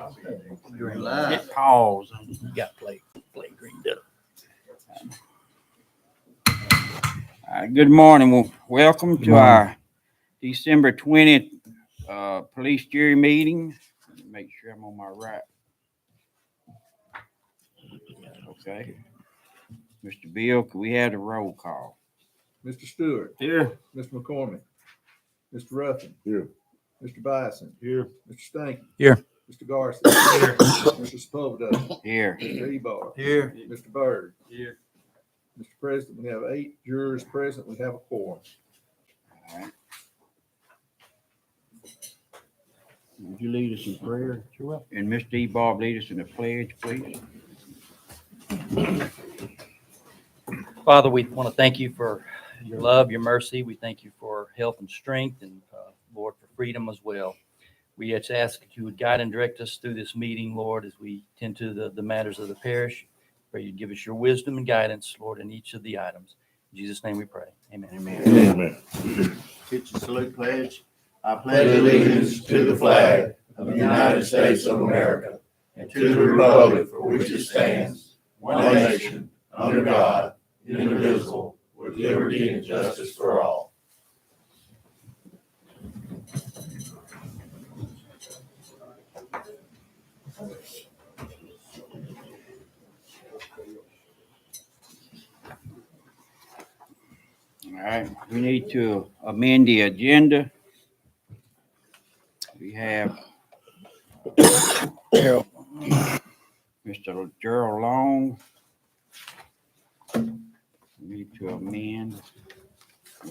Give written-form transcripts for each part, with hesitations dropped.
Hit pause and you got play green up. Good morning. Welcome to our December 20th police jury meeting. Make sure I'm on my right. Okay. Mr. Bill, can we have the roll call? Mr. Stewart. Here. Mr. McCormick. Mr. Ruffin. Here. Mr. Bison. Here. Mr. Stanky. Here. Mr. Garcia. Here. Mr. Sepulveda. Here. Mr. Ebar. Here. Mr. Byrd. Here. Mr. President, we have 8 jurors present. We have a quorum. All right. Would you lead us in prayer? Sure. And Mr. Ebar, lead us in the pledge, please. Father, we want to thank you for your love, your mercy. We thank you for health and strength, and Lord, for freedom as well. We just ask that you would guide and direct us through this meeting, Lord, as we tend to the matters of the parish. Pray you'd give us your wisdom and guidance, Lord, in each of the items. In Jesus' name we pray. Amen. Amen. Amen. Teacher salute pledge. I pledge allegiance to the flag of the United States of America and to the republic for which it stands, one nation, under God, indivisible, with liberty and justice for all. All right, we need to amend the agenda. We have Mr. Gerald Long. We need to amend.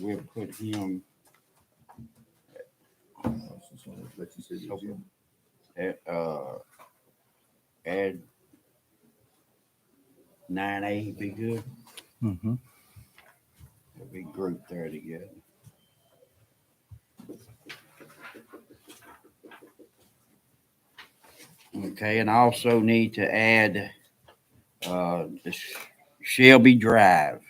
We'll put him at add 9A be good. Mm-hmm. We'll be grouped there together. Okay, and I also need to add the Shelby Drive.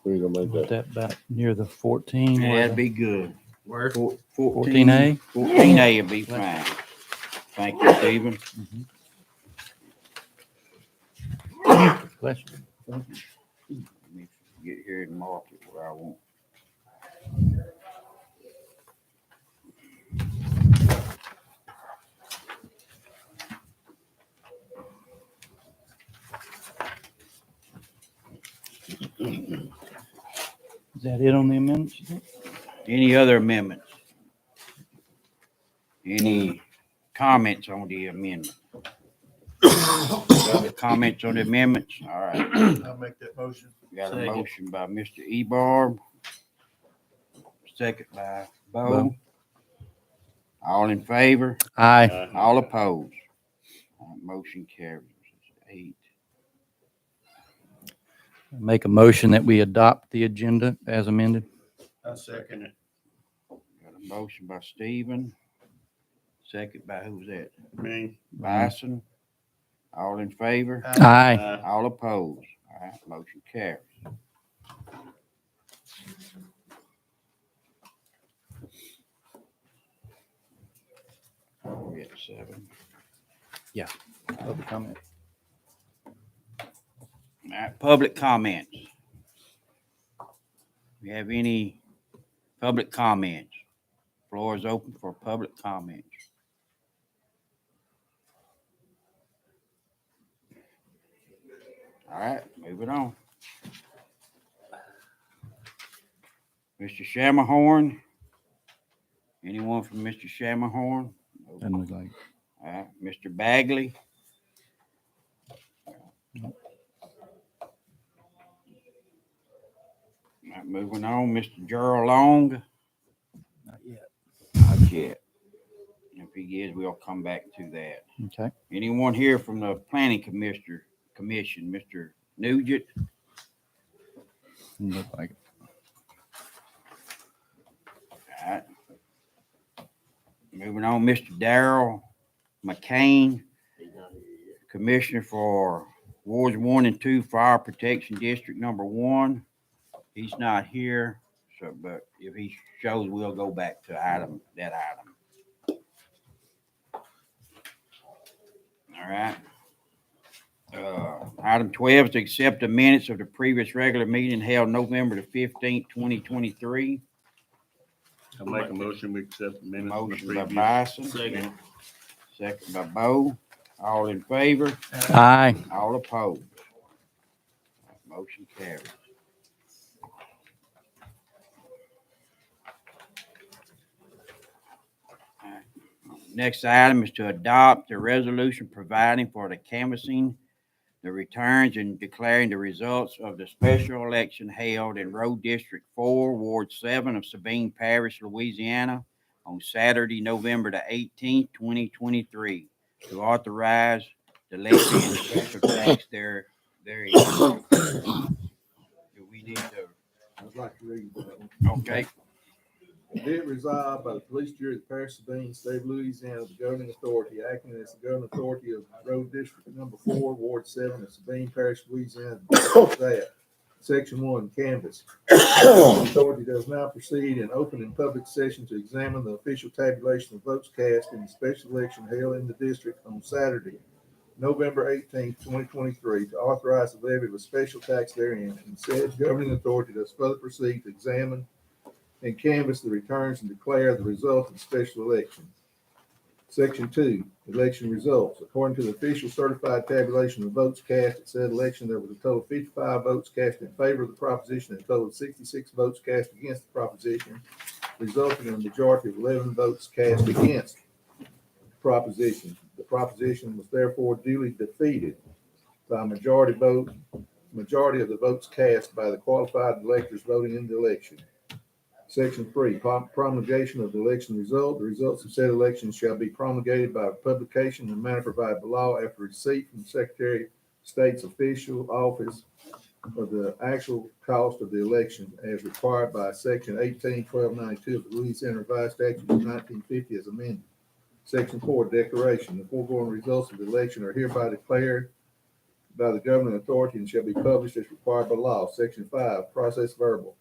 We're gonna make Put that. that back near the 14. Yeah, that'd be good. Where? 14A? 14A would be fine. Thank you, Stephen. Bless you. Let me get here and mark it where I want. Is that it on the amendments? you think? Any other amendments? Any comments on the amendment? Other comments on the amendments? All right. I'll make that motion. We got a Second. motion by Mr. Ebar. Second by Bo. Bo. All in favor? Aye. All opposed? Motion carries. 8. Make a motion that we adopt the agenda as amended. I second it. Got a motion by Stephen. Second by who's that? Me. Bison. All in favor? Aye. All opposed? All right, motion carries. We at 7. Public comment. All right, public comments. We have any public comments? Floor is open for public comments. All right, moving on. Mr. Shammerhorn. Anyone from Mr. Shammerhorn? Doesn't look like. All right, Mr. Bagley. All right, moving on, Mr. Gerald Long. Not yet. Not yet. If he is, we'll come back to that. Okay. Anyone here from the planning commission, Mr. Nugent? Doesn't look like it. All right. Moving on, Mr. Darrell McCain, Commissioner for Wards 1 and 2 Fire Protection District number 1. He's not here, so but if he shows, we'll go back to that item. All right. Item 12 is to accept the minutes of the previous regular meeting held November the 15th, 2023. I make a motion, we accept the minutes from the Motion by previous. Bison, Second. second by Bo. All in favor? Aye. All opposed? Motion carries. Next item is to adopt a resolution providing for the canvassing the returns and declaring the results of the special election held in Road District 4, Ward 7 of Sabine Parish, Louisiana, on Saturday, November the 18th, 2023, to authorize the levy and special tax therein. Do we need to? I'd like to read that one. Okay. Be it resolved by the police jury of the Parish of Sabine, State of Louisiana, the governing authority, acting as the governing authority of Road District Number 4, Ward 7 of Sabine Parish, Louisiana, that Section 1, canvass. The authority does now proceed in open and public session to examine the official tabulation of votes cast in the special election held in the district on Saturday, November 18th, 2023, to authorize the levy of a special tax therein, and said governing authority does further proceed to examine and canvass the returns and declare the result of the special election. Section 2, election results. According to the official certified tabulation of votes cast at said election, there was a total of 55 votes cast in favor of the proposition and a total of 66 votes cast against the proposition, resulting in a majority of 11 votes cast against the proposition. The proposition was therefore duly defeated by a majority of the votes cast by the qualified electors voting in the election. Section 3, promulgation of the election result. The results of said election shall be promulgated by publication in the manner provided by law after receipt from the Secretary of State's official office of the actual cost of the election as required by Section 18-1292 of the Louisiana Revised Statutes of 1950 as amended. Section 4, declaration. The foregoing results of the election are hereby declared by the governing authority and shall be published as required by law. Section 5, process verbal.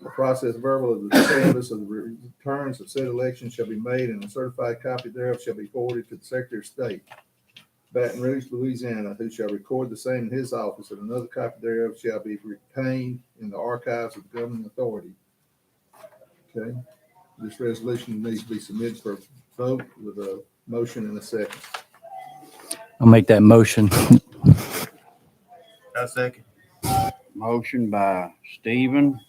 A process verbal of the canvass of the returns of said election shall be made, and a certified copy thereof shall be forwarded to the Secretary of State, Baton Rouge, Louisiana, who shall record the same in his office, and another copy thereof shall be retained in the archives of the governing authority. Okay, this resolution needs to be submitted for vote with a motion and a second. I'll make that motion. I second. Motion by Stephen,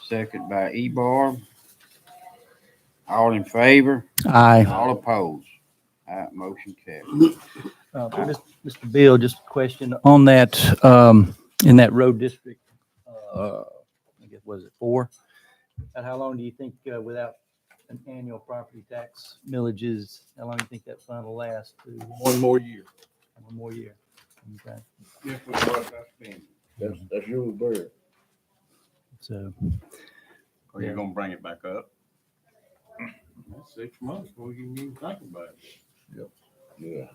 second by Ebar. All in favor? Aye. All opposed? Motion carries. Mr. Bill, just a question on that, in that road district, I guess, was it 4? And how long do you think, without an annual property tax millages, how long do you think that fund will last? One more year. One more year. Okay. That's your bird. So, Are you gonna bring it back up? That's 6 months before you can even think about it. Yeah.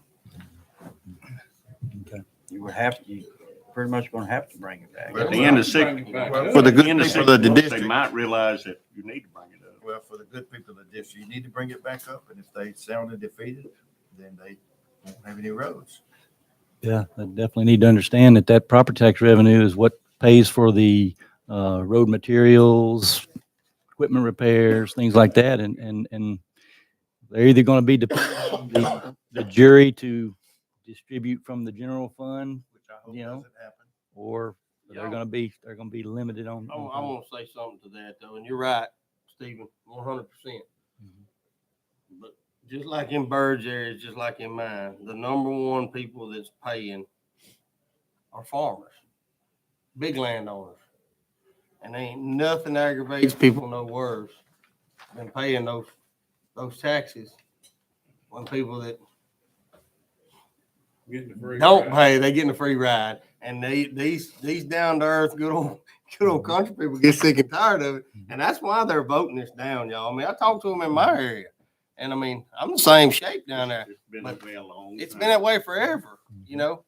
okay. You would have to, you pretty much gonna have to bring it back. At the end of 6, For the good end of people 6 of the months, they district. might realize that you need to bring it up. Well, for the good people of the district, you need to bring it back up, and if they sounded defeated, then they won't have any roads. Yeah, I definitely need to understand that that property tax revenue is what pays for the road materials, equipment repairs, things like that. And they're either going to be dependent on the jury to distribute from the general fund, Which I hope You know, doesn't happen. or they're going to be limited on. I want to say something to that though, and you're right, Stephen, 100%. But just like in Bird's area, just like in mine, the number one people that's paying are farmers, big landowners, and ain't nothing aggravates people no worse than paying those taxes when people that don't pay, they getting a free ride. And these down to earth, good old country people get sick and tired of it. And that's why they're voting this down, y'all. I mean, I talked to them in my area. And I mean, I'm the same shape down there. It's been that way a long It's time. been that way forever, you know.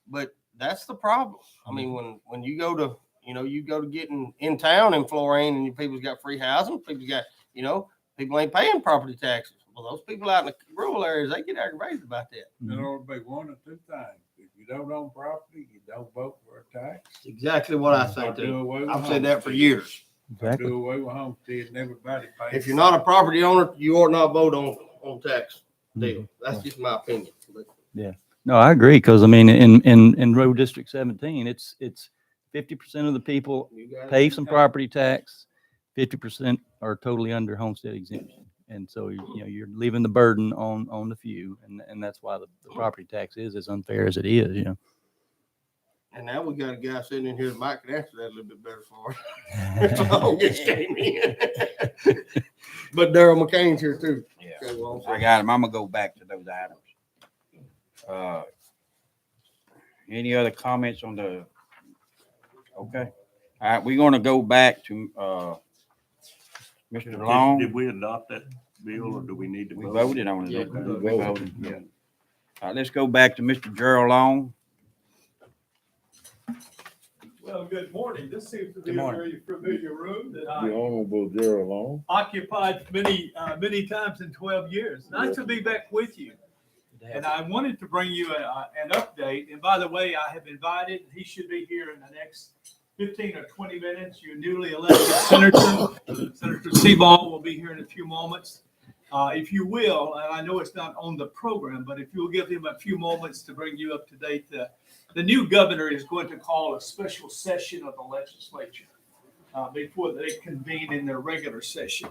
But that's the problem. I mean, when you go to, you go to getting in town in Florine and your people's got free housing, people's got, People ain't paying property taxes. Well, those people out in the rural areas, they get aggravated about that. There ought to be one or two things. If you don't own property, you don't vote for a tax. That's exactly what I Or think do too. away with I've said that for homestead. years. Or do away with homestead and everybody pays. If you're not a property owner, you ought not vote on tax deal. That's just my opinion. But No, I agree, because I mean, in Road District 17, it's 50% of the people you guys- pay some property tax, 50% are totally under homestead exemption. And so, you're leaving the burden on the few, and that's why the property tax is as unfair as it is, And now we got a guy sitting in here that might can answer that a little bit better for us. Long just came in. But Darryl McCain's here too. Yeah, Okay, well, I got him. I'm gonna go back to those items. Any other comments on the? Okay, all right, we're gonna go back to, Mr. Long. Did we adopt that bill or do we need to We vote? voted on it. Yeah, Okay, we we voted. voted, yeah. All right, let's go back to Mr. Gerald Long. Well, good morning. This seems to be Good a morning. very familiar room that The I Honorable Gerald Long. occupied many times in 12 years. Nice to be back with you. And I wanted to bring you an update. And by the way, I have invited, he should be here in the next 15 or 20 minutes, your newly elected senator. Senator Seaball will be here in a few moments. If you will, and I know it's not on the program, but if you'll give him a few moments to bring you up to date, the new governor is going to call a special session of the legislature before they convene in their regular session.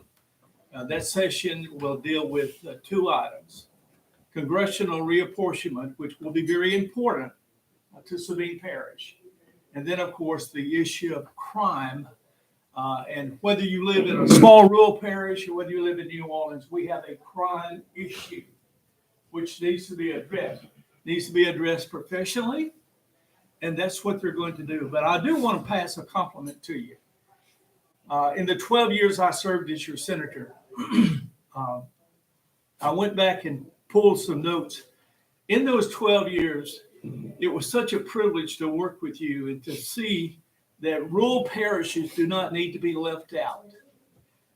That session will deal with two items: congressional reapportionment, which will be very important to Sabine Parish, and then, of course, the issue of crime. And whether you live in a small rural parish or whether you live in New Orleans, we have a crime issue which needs to be addressed. Needs to be addressed professionally, and that's what they're going to do. But I do want to pass a compliment to you. In the 12 years I served as your senator, I went back and pulled some notes. In those 12 years, it was such a privilege to work with you and to see that rural parishes do not need to be left out.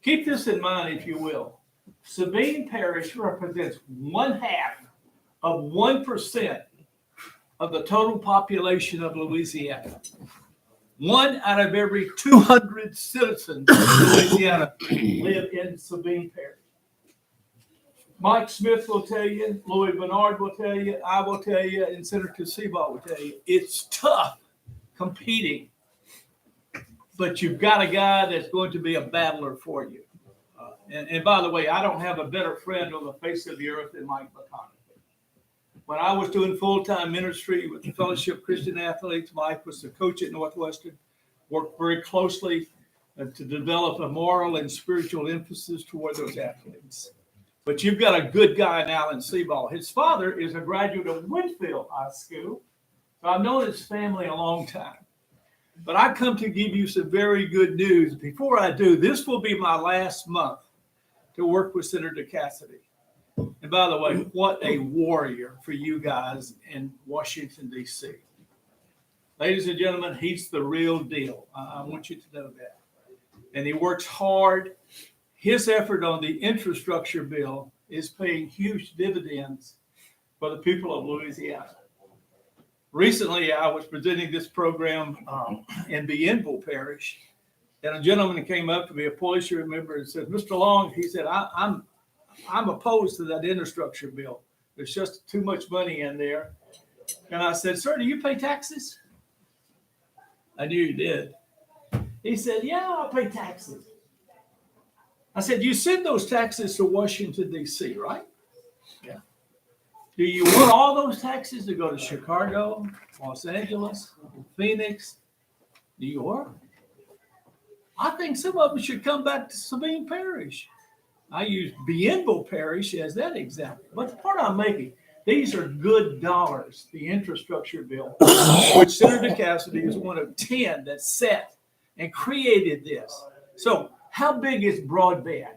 Keep this in mind, if you will. Sabine Parish represents 0.5% of the total population of Louisiana. 1 out of every 200 citizens of Louisiana live in Sabine Parish. Mike Smith will tell you, Louis Bernard will tell you, I will tell you, and Senator Seaball will tell you, it's tough competing. But you've got a guy that's going to be a battler for you. And by the way, I don't have a better friend on the face of the earth than Mike McConnell. When I was doing full-time ministry with the Fellowship of Christian Athletes, Mike was the coach at Northwestern, worked very closely to develop a moral and spiritual emphasis toward those athletes. But you've got a good guy in Alan Seaball. His father is a graduate of Winfield High School. So I've known his family a long time. But I come to give you some very good news. Before I do, this will be my last month to work with Senator Cassidy. And by the way, what a warrior for you guys in Washington, D.C. Ladies and gentlemen, he's the real deal. I want you to know that. And he works hard. His effort on the infrastructure bill is paying huge dividends for the people of Louisiana. Recently, I was presenting this program in Bienville Parish, and a gentleman came up to me, a police member, and said, "Mr. Long," he said, I'm opposed to that infrastructure bill. There's just too much money in there." And I said, "Sir, do you pay taxes?" I knew he did. He said, "Yeah, I pay taxes." I said, "You send those taxes to Washington, D.C., right?" "Yeah." "Do you want all those taxes to go to Chicago, Los Angeles, Phoenix, New York?" "I think some of them should come back to Sabine Parish." I use Bienville Parish as that example. But the point I'm making, these are good dollars, the infrastructure bill, which Senator Cassidy is one of 10 that set and created this. So how big is broadband?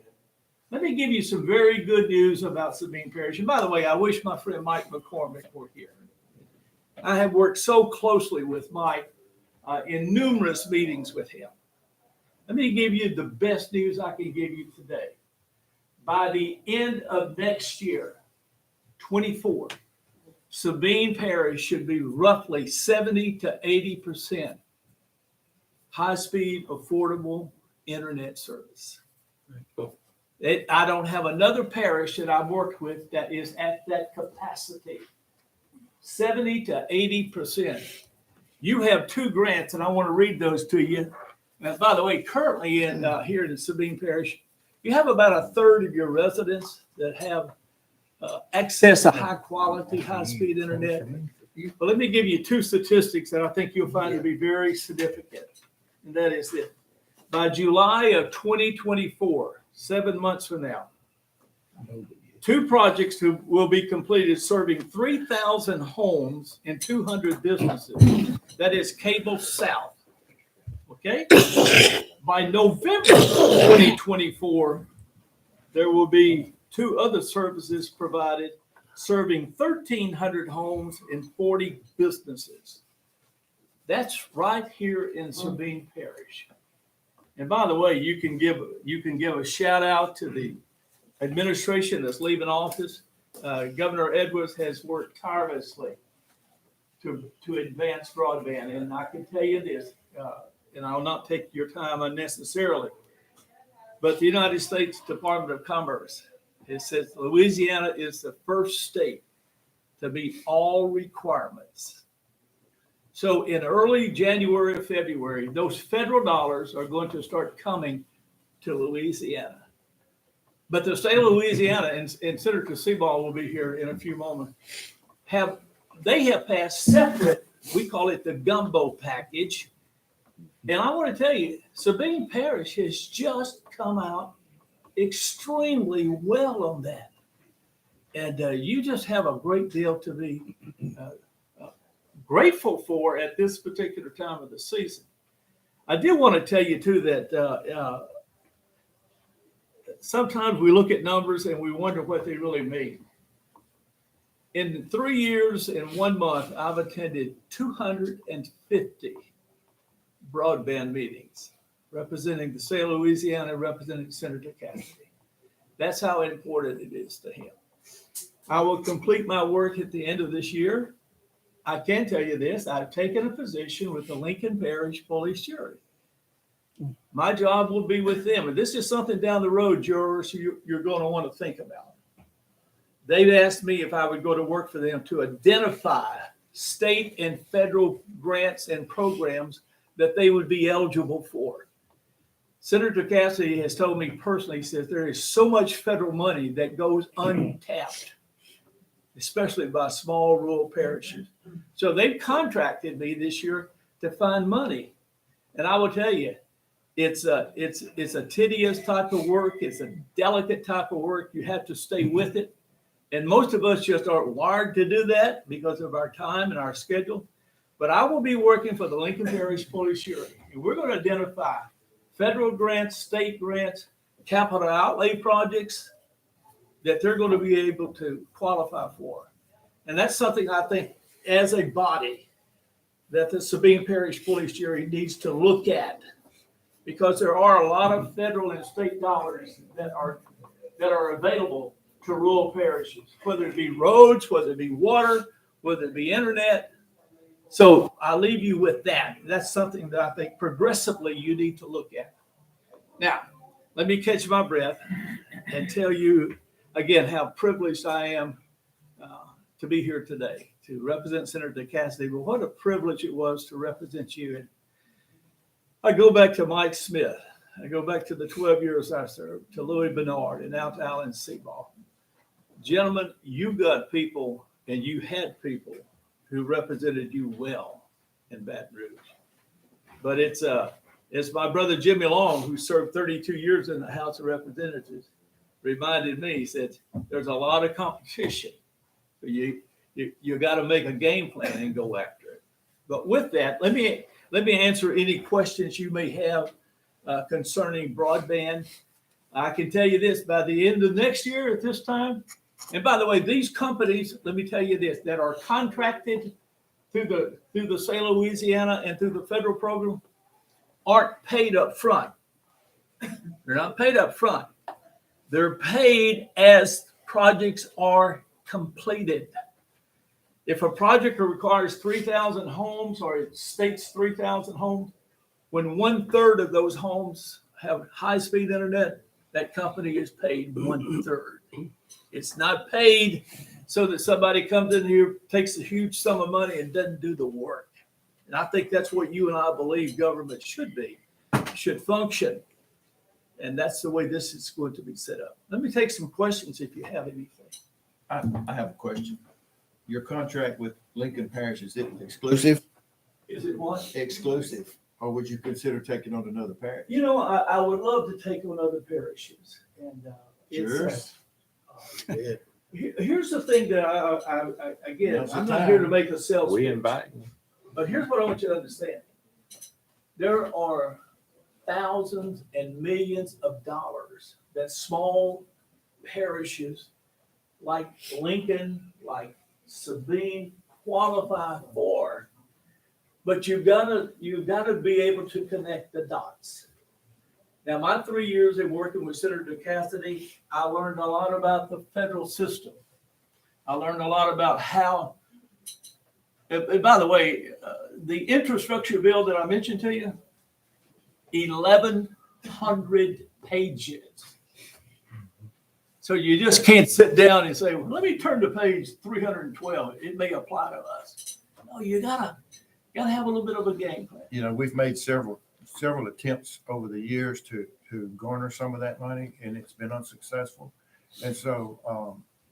Let me give you some very good news about Sabine Parish. And by the way, I wish my friend Mike McCormick were here. I have worked so closely with Mike in numerous meetings with him. Let me give you the best news I can give you today. by the end of next year, 24, Sabine Parish should be roughly 70 to 80% high-speed, affordable internet service. I don't have another parish that I've worked with that is at that capacity. 70 to 80%. You have two grants, and I want to read those to you. And by the way, currently in here in Sabine Parish, you have about a third of your residents that have access to high-quality, high-speed internet. But let me give you two statistics that I think you'll find to be very significant. And that is this. By July of 2024, 7 months from now, 2 projects will be completed serving 3,000 homes and 200 businesses. That is Cable South. Okay? By November 2024, there will be 2 other services provided serving 1,300 homes and 40 businesses. That's right here in Sabine Parish. And by the way, you can give a shout out to the administration that's leaving office. Governor Edwards has worked tirelessly to advance broadband. And I can tell you this, and I'll not take your time unnecessarily, but the United States Department of Commerce, it says Louisiana is the first state to meet all requirements. So in early January or February, those federal dollars are going to start coming to Louisiana. But the state of Louisiana, and Senator Seaball will be here in a few moments, have passed separate, we call it the gumbo package. And I want to tell you, Sabine Parish has just come out extremely well on that. And you just have a great deal to be grateful for at this particular time of the season. I did want to tell you too that sometimes we look at numbers and we wonder what they really mean. In 3 years and 1 month, I've attended 250 broadband meetings representing the state of Louisiana, representing Senator Cassidy. That's how important it is to him. I will complete my work at the end of this year. I can tell you this, I've taken a position with the Lincoln Parish Police Jury. My job will be with them. And this is something down the road, jurors, you're going to want to think about. They've asked me if I would go to work for them to identify state and federal grants and programs that they would be eligible for. Senator Cassidy has told me personally, he says there is so much federal money that goes untapped, especially by small rural parishes. So they've contracted me this year to find money. And I will tell you, it's a tedious type of work. It's a delicate type of work. You have to stay with it. And most of us just aren't wired to do that because of our time and our schedule. But I will be working for the Lincoln Parish Police Jury. And we're going to identify federal grants, state grants, capital outlay projects that they're going to be able to qualify for. And that's something I think as a body that the Sabine Parish Police Jury needs to look at, because there are a lot of federal and state dollars that are available to rural parishes, whether it be roads, whether it be water, whether it be internet. So I'll leave you with that. That's something that I think progressively you need to look at. Now, let me catch my breath and tell you again how privileged I am to be here today to represent Senator Cassidy. But what a privilege it was to represent you. And I go back to Mike Smith. I go back to the 12 years I served, to Louis Bernard, and now to Alan Seaball. Gentlemen, you got people and you had people who represented you well in Baton Rouge. But it's my brother Jimmy Long, who served 32 years in the House of Representatives, reminded me, he said, there's a lot of competition. So you got to make a game plan and go after it. But with that, let me answer any questions you may have concerning broadband. I can tell you this, by the end of next year at this time, and by the way, these companies, let me tell you this, that are contracted through the state of Louisiana and through the federal program aren't paid up front. They're not paid up front. They're paid as projects are completed. If a project requires 3,000 homes or it states 3,000 homes, when 1/3 of those homes have high-speed internet, that company is paid 1/3. It's not paid so that somebody comes in here, takes a huge sum of money and doesn't do the work. And I think that's what you and I believe government should be, should function. And that's the way this is going to be set up. Let me take some questions if you have anything. I have a question. Your contract with Lincoln Parish, is it exclusive? Is it what? Exclusive, or would you consider taking on another parish? You know, I would love to take on other parishes. And Sure. Here's the thing that again, Now's the I'm not here to time. make a sales We pitch. invite you. But here's what I want you to understand. There are thousands and millions of dollars that small parishes like Lincoln, like Sabine qualify for. But you've got to be able to connect the dots. Now, my 3 years in working with Senator Cassidy, I learned a lot about the federal system. I learned a lot about how, and by the way, the infrastructure bill that I mentioned to you, 1,100 pages. So you just can't sit down and say, well, let me turn to page 312. It may apply to us. No, you gotta have a little bit of a game plan. You know, we've made several attempts over the years to garner some of that money, and it's been unsuccessful. And so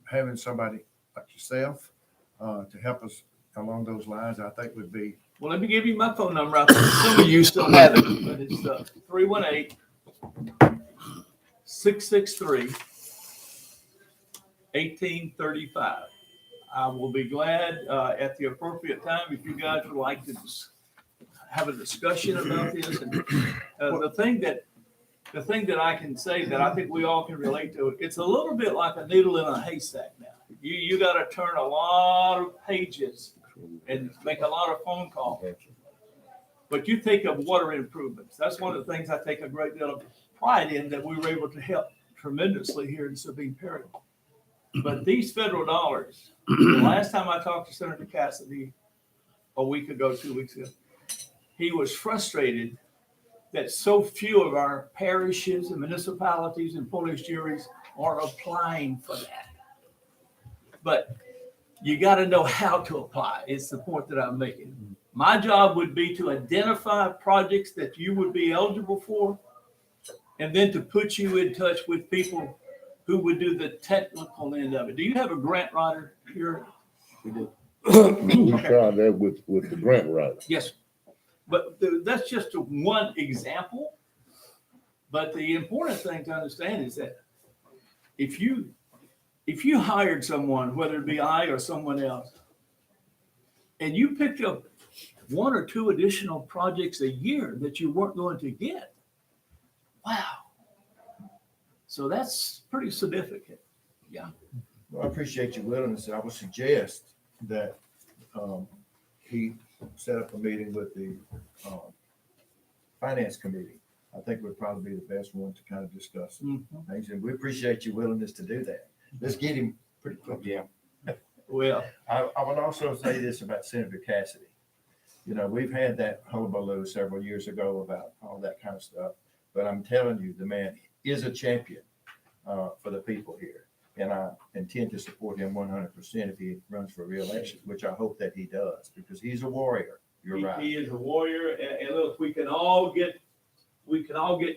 having somebody like yourself to help us along those lines, I think would be. Well, let me give you my phone number. I think some of you still have it, but it's 318-663-1835. I will be glad at the appropriate time if you guys would like to have a discussion about this. And the thing that I can say that I think we all can relate to, it's a little bit like a needle in a haystack now. You got to turn a lot of pages and make a lot of phone calls. But you think of water improvements. That's one of the things I take a great deal of pride in, that we were able to help tremendously here in Sabine Parish. But these federal dollars, the last time I talked to Senator Cassidy a week ago, 2 weeks ago, he was frustrated that so few of our parishes and municipalities and police juries are applying for that. But you got to know how to apply. It's the point that I'm making. My job would be to identify projects that you would be eligible for, and then to put you in touch with people who would do the technical end of it. Do you have a grant writer here? We do. We tried that with the grant writer. Yes. But that's just one example. But the important thing to understand is that if you hired someone, whether it be I or someone else, and you picked up 1 or 2 additional projects a year that you weren't going to get, wow. So that's pretty significant. Yeah. Well, I appreciate your willingness. I would suggest that he set up a meeting with the finance committee. I think would probably be the best one to kind of discuss things. And we appreciate your willingness to do that. Let's get him pretty quick. Yeah. Well, I would also say this about Senator Cassidy. You know, we've had that hullabaloo several years ago about all that kind of stuff. But I'm telling you, the man is a champion for the people here. And I intend to support him 100% if he runs for re-election, which I hope that he does, because he's a warrior. You're right. He is a warrior. And look, we can all get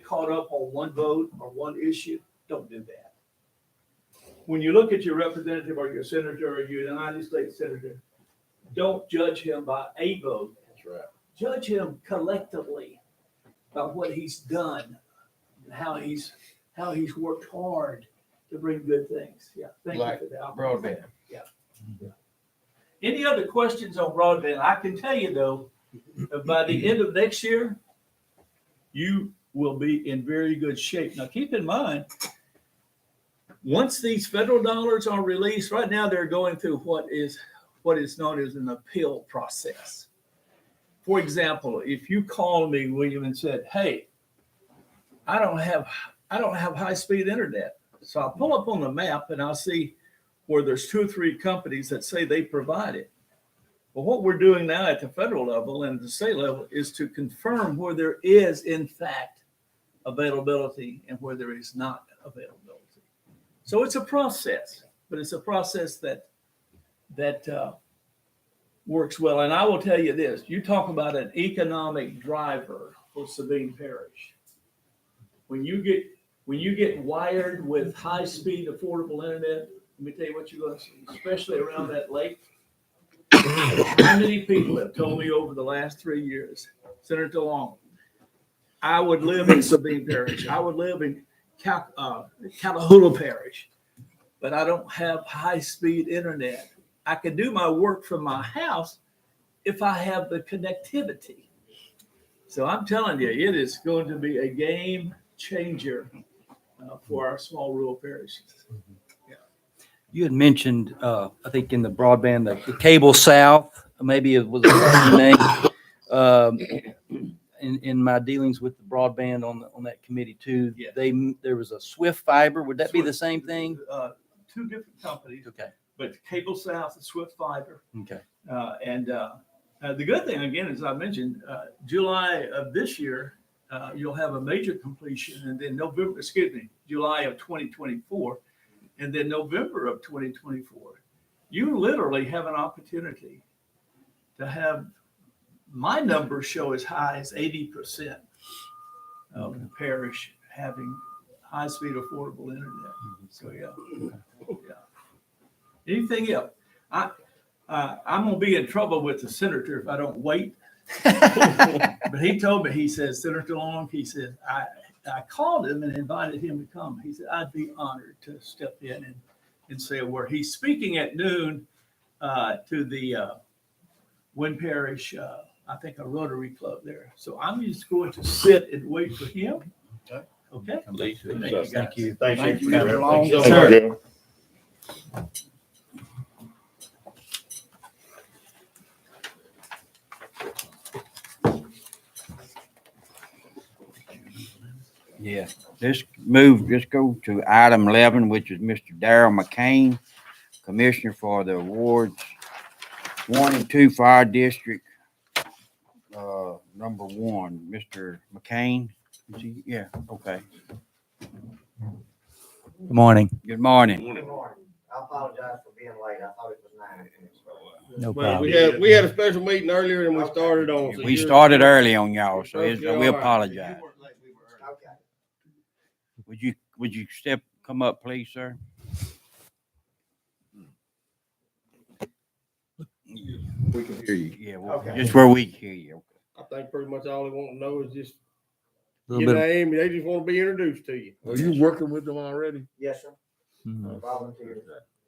caught up on one vote or one issue. Don't do that. When you look at your representative or your senator or your United States senator, don't judge him by a vote. That's right. Judge him collectively by what he's done and how he's worked hard to bring good things. Yeah. Thank Like you for that. broadband. Yeah. Any other questions on broadband? I can tell you though, that by the end of next year, you will be in very good shape. Now, keep in mind, once these federal dollars are released, right now they're going through what is known as an appeal process. For example, if you called me, William, and said, "Hey, I don't have high-speed internet. So I'll pull up on the map and I'll see where there's 2 or 3 companies that say they provide it. Well, what we're doing now at the federal level and the state level is to confirm where there is, in fact, availability and where there is not availability. So it's a process, but it's a process that works well. And I will tell you this, you talk about an economic driver for Sabine Parish. When you get wired with high-speed, affordable internet, let me tell you what you're going to see, especially around that lake. How many people have told me over the last 3 years, Senator Long, I would live in Sabine Parish, I would live in Catahoula Parish, but I don't have high-speed internet. I can do my work from my house if I have the connectivity. So I'm telling you, it is going to be a game changer for our small rural parishes. You had mentioned, I think in the broadband, the Cable South, maybe it was the name. In my dealings with the broadband on that committee too, Yes. there was a Swift Fiber. Would that be the same thing? 2 different companies, Okay. but Cable South and Swift Fiber. Okay. The good thing, again, as I mentioned, July of this year, you'll have a major completion, and then July of 2024, and then November of 2024. You literally have an opportunity to have my numbers show as high as 80% of the parish having high-speed, affordable internet. So, yeah. Anything else? I'm gonna be in trouble with the senator if I don't wait. But he told me, he said, Senator Long, he said, I called him and invited him to come. He said, I'd be honored to step in and say a word. He's speaking at noon to the Wynn Parish, I think a Rotary Club there. So I'm just going to sit and wait for him. Okay? Please. Thank you, guys. Thank you. Thank you, Senator Mr. Long. Long. Thank you so Thank much. you. Yeah, let's go to item 11, which is Mr. Darrell McCain, Commissioner for the Wards 1 and 2 Fire District, number 1. Mr. McCain, is he? Yeah, okay. Good morning. Good morning. Good morning. I apologize for being late. I thought it was 9. No Well, problem. we had a special meeting earlier than we started on. so We you're- started early on y'all, so Okay, all we right. apologize. Okay. Would you come up, please, sir? We can hear you. Yeah, Okay. just where we can hear you. I think pretty much all they want to know is just A your little bit. name. They just want to be introduced to you. Are you working with them already? Yes, sir. Mhm. Volunteer.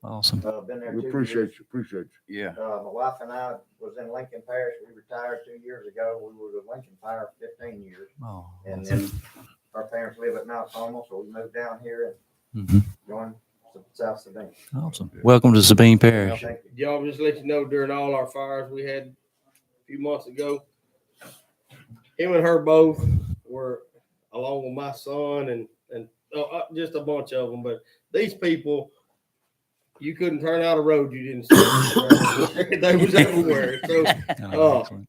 Awesome. Been there We 2 appreciate years. you. Yeah. My wife and I was in Lincoln Parish. We retired 2 years ago. We were with Lincoln Fire for 15 years. Oh, And then our parents live at Mount Carmel, so we moved down here Mhm. and joined South Sabine. Awesome. Welcome to Sabine Parish. Thank you. Y'all just let you know during all our fires we had a few months ago, him and her both were along with my son and just a bunch of them. But these people, you couldn't turn out a road you didn't see. They was everywhere. So Oh, excellent.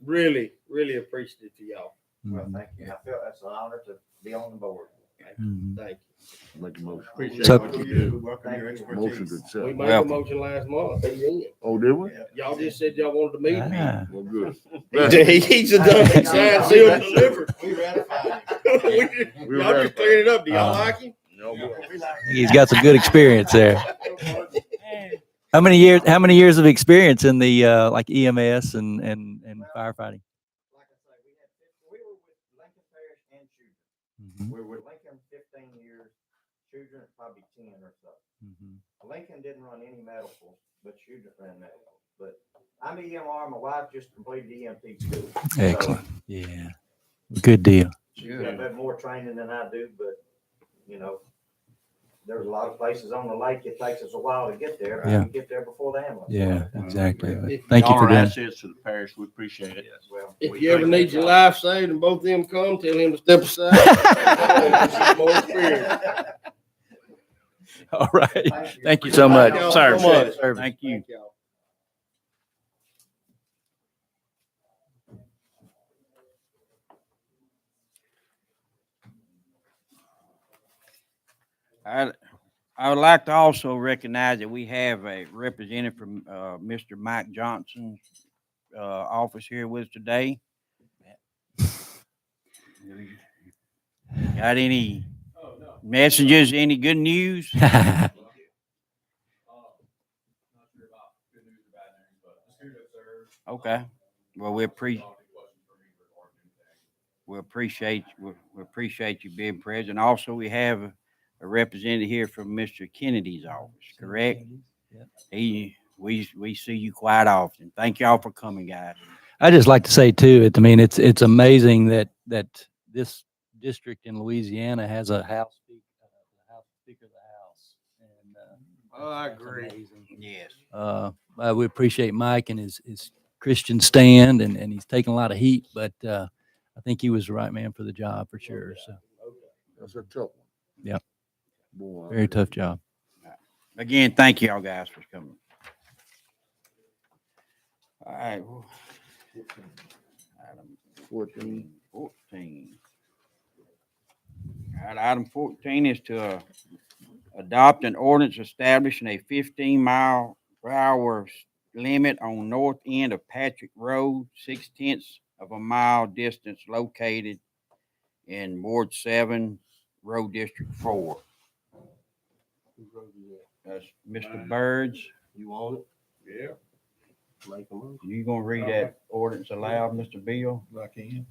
really, really appreciative to y'all. Well, Mhm. thank you. I feel that's an honor to be on the board. Mhm. Thank Make a motion. Appreciate So- what you do. Welcome your Thank you. Motion to expertise. you. We accept. made a Welcome. motion last month. He did. Oh, did we? Y'all just said y'all wanted to meet me. Ah, Well, good. He's a done it, signed, sealed, and delivered. We ratify Y'all just cleared it up. Do y'all like him? No, boy. you. he's got some good experience there. How many years of experience in the like EMS and firefighting? Like I say, we were with Lincoln Parish and children. Mhm. We were with Lincoln 15 years, children probably 10 or so. Mhm. Lincoln didn't run any medical, but children ran medical. But I'm EMR, my wife just completed EMT school. Excellent. Yeah. Good deal. She's got had more training than I do, but, there's a lot of places on the lake. It takes us a while to get there. I Yeah. can get there before the ambulance. Yeah, exactly. If Thank you for doing. assets to the parish. We appreciate it. Well, If you ever need your life saved and both of them come, tell him to step aside. More experience. All right. Thank you. Thank you so much, Thank y'all sir. so much. Service. Thank you. y'all. I would like to also recognize that we have a representative from Mr. Mike Johnson's office here with us today. Got any messages, any good news? Okay. Well, we appreciate you being present. Also, we have a representative here from Mr. Kennedy's office, correct? Yep. We see you quite often. Thank y'all for coming, guys. I just like to say too, it's amazing that this district in Louisiana has a House Speaker of the House. And, I that's agree. amazing. Yes. We appreciate Mike and his Christian stand, and he's taken a lot of heat, but I think he was the right man for the job for sure. So That's a tough one. Yep. Boy, very tough job. Again, thank y'all guys for coming. All right. Item 14. All right, item 14 is to adopt an ordinance establishing a 15-mile-per-hour limit on north end of Patrick Road, 0.6 of a mile distance located in Ward 7, Road District 4. That's Mr. Birds. You want it? Yeah, Make a motion. You gonna read that ordinance aloud, Mr. Bill? I can.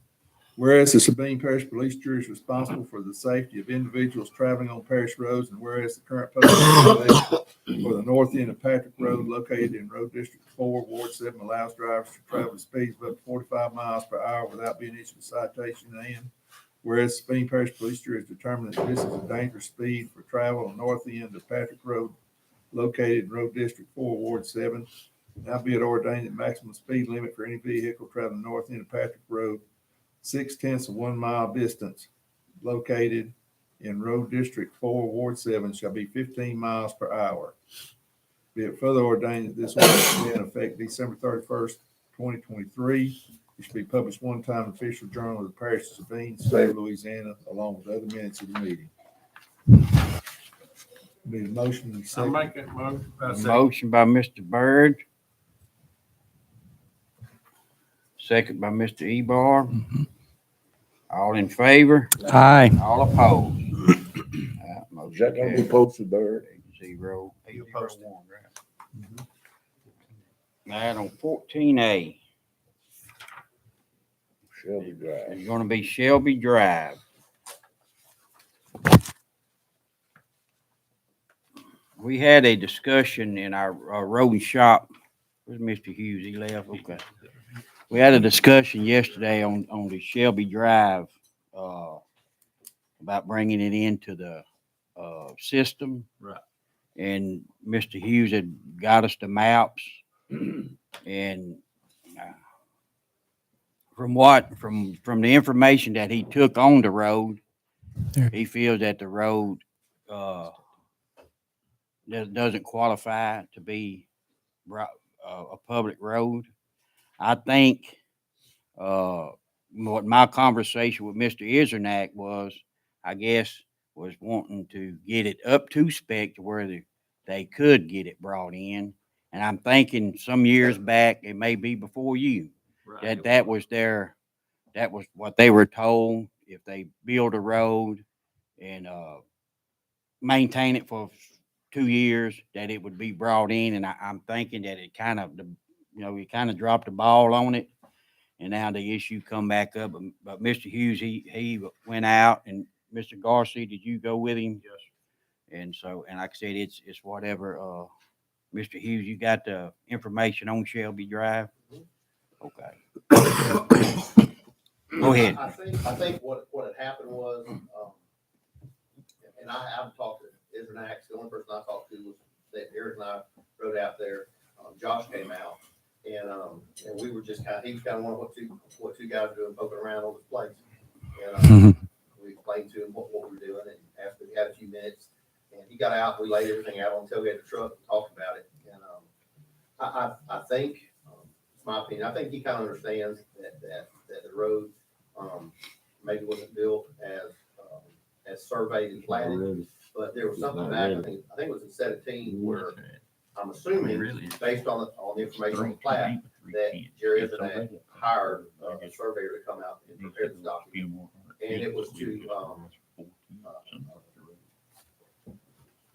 Whereas the Sabine Parish Police Jury is responsible for the safety of individuals traveling on parish roads, and whereas the current posted regulation for the north end of Patrick Road located in Road District 4, Ward 7 allows drivers to travel at speeds of up to 45 miles per hour without being issued a citation, and whereas the Sabine Parish Police Jury has determined that this is a dangerous speed for travel on the north end of Patrick Road located in Road District 4, Ward 7, now be it ordained that maximum speed limit for any vehicle traveling north end of Patrick Road, 0.6 of 1 mile distance located in Road District 4, Ward 7 shall be 15 miles per hour. Be it further ordained that this ordinance will be in effect December 31st, 2023. It should be published one time in Official Journal of the Parish of Sabine, State of Louisiana, along with other minutes of the meeting. Need a motion and a I second. make that motion. I second. Motion by Mr. Byrd. Second by Mr. Ebar. Mhm. All in favor? Aye. All opposed? Is that gonna be posted, Bird? 0, You post it. 801, right? Item 14A Shelby Drive. is gonna be Shelby Drive. We had a discussion in our road and shop. Where's Mr. Hughes? He left? Okay. We had a discussion yesterday on the Shelby Drive, about bringing it into the, system. Right. And Mr. Hughes had got us the maps. And from the information that he took on the road, There. he feels that the road, doesn't qualify to be a public road. I think what my conversation with Mr. Isernak was, I guess, was wanting to get it up to spec to where they could get it brought in. And I'm thinking some years back, it may be before you, that was what they were told. If they build a road and maintain it for 2 years, that it would be brought in. And I'm thinking that it kind of, we kind of dropped the ball on it. And now the issue come back up. But Mr. Hughes, he went out, and Mr. Garcia, did you go with him? Yes. And so, and like I said, it's whatever. Mr. Hughes, you got the information on Shelby Drive? Okay. Go ahead. I think what had happened was, and I haven't talked to Isranax. The only person I talked to was that Eric and I rode out there. Josh came out, and we were just he was kind of wondering what two guys were doing poking around on this place. And we explained to him what we were doing and asked if he had a few minutes. And he got out, we laid everything out on tailgate of the truck, and talked about it, and, I think, it's my opinion, I think he kind of understands that the road, maybe wasn't built as surveyed and platted, but there was something back, I think it was in 17, where I'm assuming, based on the information on the plat, that Jerry Isaac hired a surveyor to come out and prepare this document. And it was to,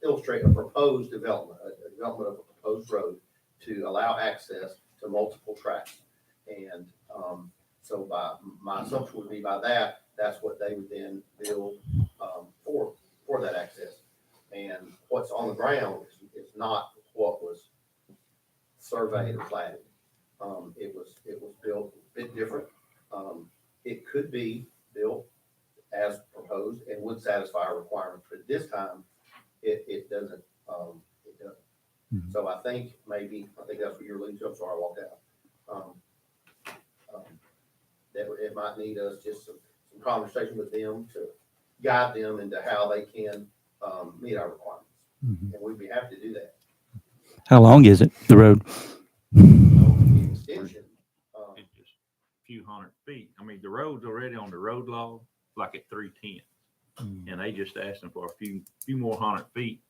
illustrate a proposed development, a development of a proposed road to allow access to multiple tracks. And, so my assumption would be by that's what they would then build, for that access. And what's on the ground is not what was surveyed or platted. It was built a bit different. It could be built as proposed and would satisfy our requirements, but this time it doesn't. So I think that's what you're leading to. I'm sorry, I walked out. That it might need us just some conversation with them to guide them into how they can meet our requirements, and we'd be happy to do that. How long is it, the road? The extension, It's just a few hundred feet. I mean, the road's already on the road law, like at 3/10. And they just asking for a few more 100 feet.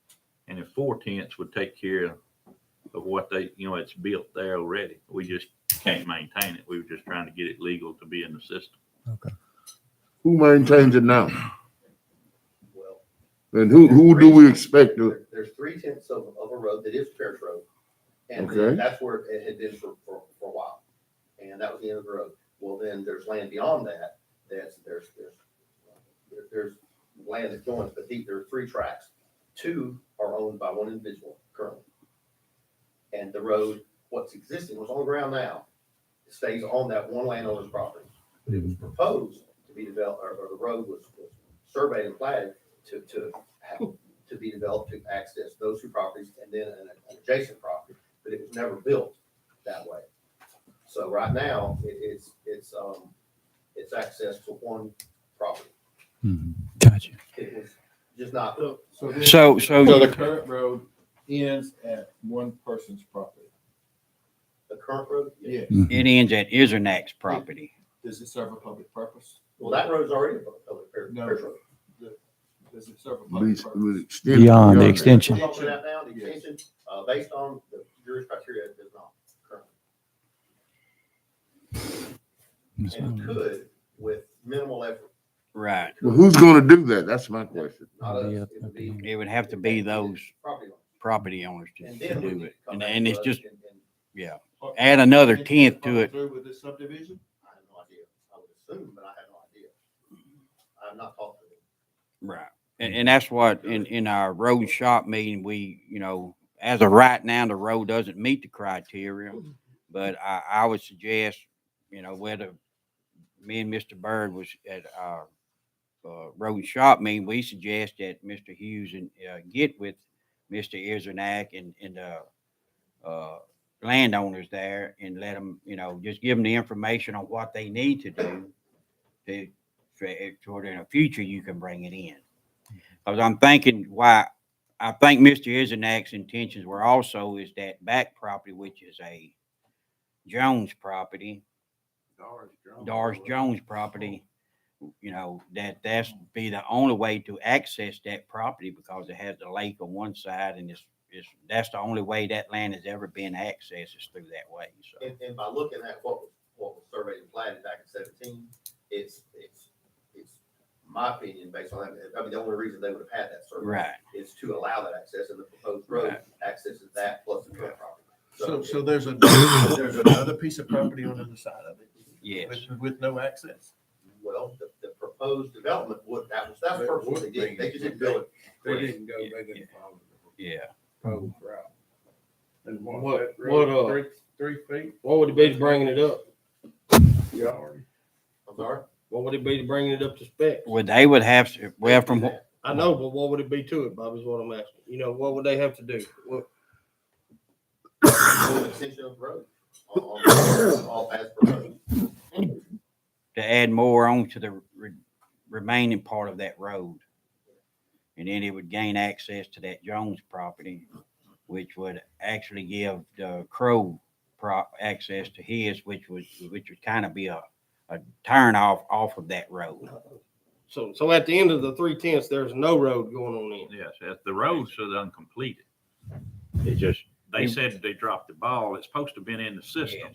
And if 4/10 would take care of what they, it's built there already. We just can't maintain it. We were just trying to get it legal to be in the system. Who maintains it now? well, And who do we expect to? there's 3/10 of a road that is Parish Road, and Okay. then that's where it had been for a while, and that was the end of the road. Well, then there's land beyond that. There's land that joins, but there are 3 tracks. 2 are owned by one individual currently, and the road, what's existing, what's on the ground now, stays on that one landowner's property. But it was proposed to be developed, or the road was surveyed and platted to be developed to access those 2 properties and then an adjacent property, but it was never built that way. So right now, it's access to one property. Gotcha. It was just not. So So the current road ends at one person's property. The current road? Yes. it ends at Isernak's property. Does it serve a public purpose? Well, that road's already a public No. parish road. Does it serve a public purpose? Beyond the that. extension. We're talking about now, the extension, based on the jury's criteria, it does not currently. And could with minimal effort. Right. Well, who's gonna do that? That's my question. Not us. It would be It would have to be those property owners. property owners to And then we do need it. to come And back and to it's us just, and yeah, add another Think tenth they'll to it. follow through with this subdivision? I have no idea. I would assume, but I have no idea. I have not talked to them. Right. And that's what in our road shop meeting, we, as of right now, the road doesn't meet the criteria. But I would suggest, whether me and Mr. Bird was at our road shop meeting, we suggest that Mr. Hughes and get with Mr. Izernak and landowners there and let them, just give them the information on what they need to do so in the future you can bring it in. Because I'm thinking I think Mr. Izernak's intentions were also is that back property, which is a Jones property, Doris Jones property, that's be the only way to access that property because it has the lake on one side and that's the only way that land has ever been accessed is through that way. So And by looking at what was surveyed and platted back in 17, it's my opinion based on that. I mean, the only reason they would have had that survey right. is to allow that access, and the proposed road Right. accesses that plus the current property. So there's another piece of property on the other side of it? Yes. With no access? Well, the proposed development that's the purpose what they did. They just didn't build it. They didn't follow Yeah. the proposed route. And What- that road, what, 3 feet What would it be to bringing it up? yard. I'm sorry? What would it be to bringing it up to spec? Well, they would have to, well, from I know, but what would it be to it, Bob, is what I'm asking. What would they have to do? What, Extension of the road. All paths per road. to add more on to the remaining part of that road. And then it would gain access to that Jones property, which would actually give the Crow access to his, which would kind of be a turn off of that road. So at the end of the 3/10, there's no road going on in. Yes, the roads are uncompleted. It just, they said they dropped the ball. It's supposed to have been in the system, Yes.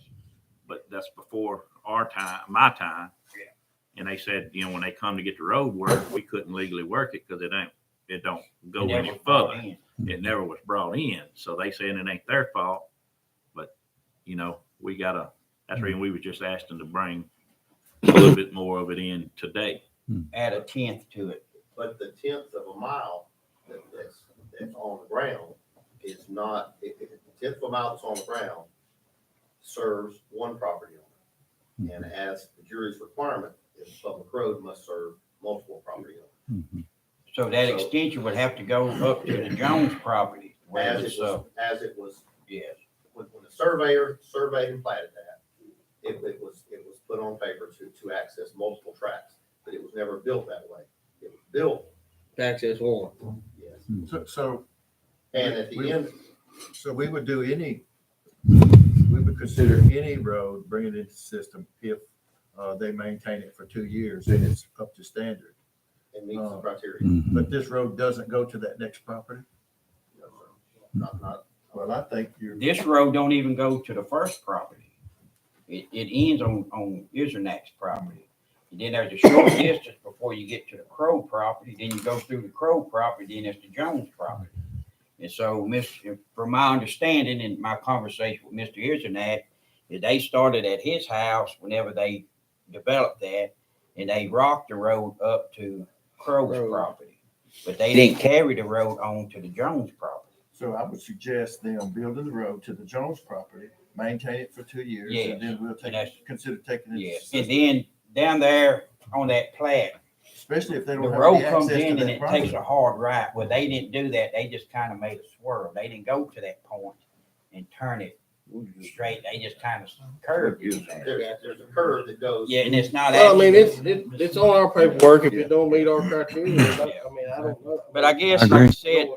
but that's before our time, my time. Yeah. And they said, when they come to get the road work, we couldn't legally work it because it don't go It never any was brought further. in. It never was brought in. So they saying it ain't their fault. But, that's the reason we were just asking to bring a little bit more of it in today. Add a 1/10 to it. But the 1/10 of a mile that's on the ground is not, the 1/10 of a mile that's on the ground serves one property owner. And as the jury's requirement is public road must serve multiple property owners. So that extension would have to go up to the Jones property. where As it's, as it was, yes. when the surveyor surveyed and platted that, it was put on paper to access multiple tracks, but it was never built that way. It was built, Access one. yes. So And at the end, So we would consider any road, bring it into the system if they maintain it for 2 years and it's up to standard. it meets the criteria. But this road doesn't go to that next property? Not, Well, I think you're, This road don't even go to the first property. It ends on Isernak's property. And then there's a short distance before you get to the Crow property. Then you go through the Crow property, then it's the Jones property. And so, from my understanding and my conversation with Mr. Isernak, is they started at his house whenever they developed that, and they rocked the road up to Crow's property. But they didn't carry the road on to the Jones property. so I would suggest them building the road to the Jones property, maintain it for 2 years, Yes. and then we'll consider taking it. Yes, and then down there on that plat, Especially if they the don't have road any comes access to in and that it property. takes a hard right. Well, they didn't do that. They just kind of made a swerve. They didn't go to that point and turn it straight. They just kind of curved it. there's a curve that goes. Yeah, and it's not. Well, I mean, actually- it's on our paperwork. If it don't meet our criteria, I mean, I don't know. But I guess, like I said,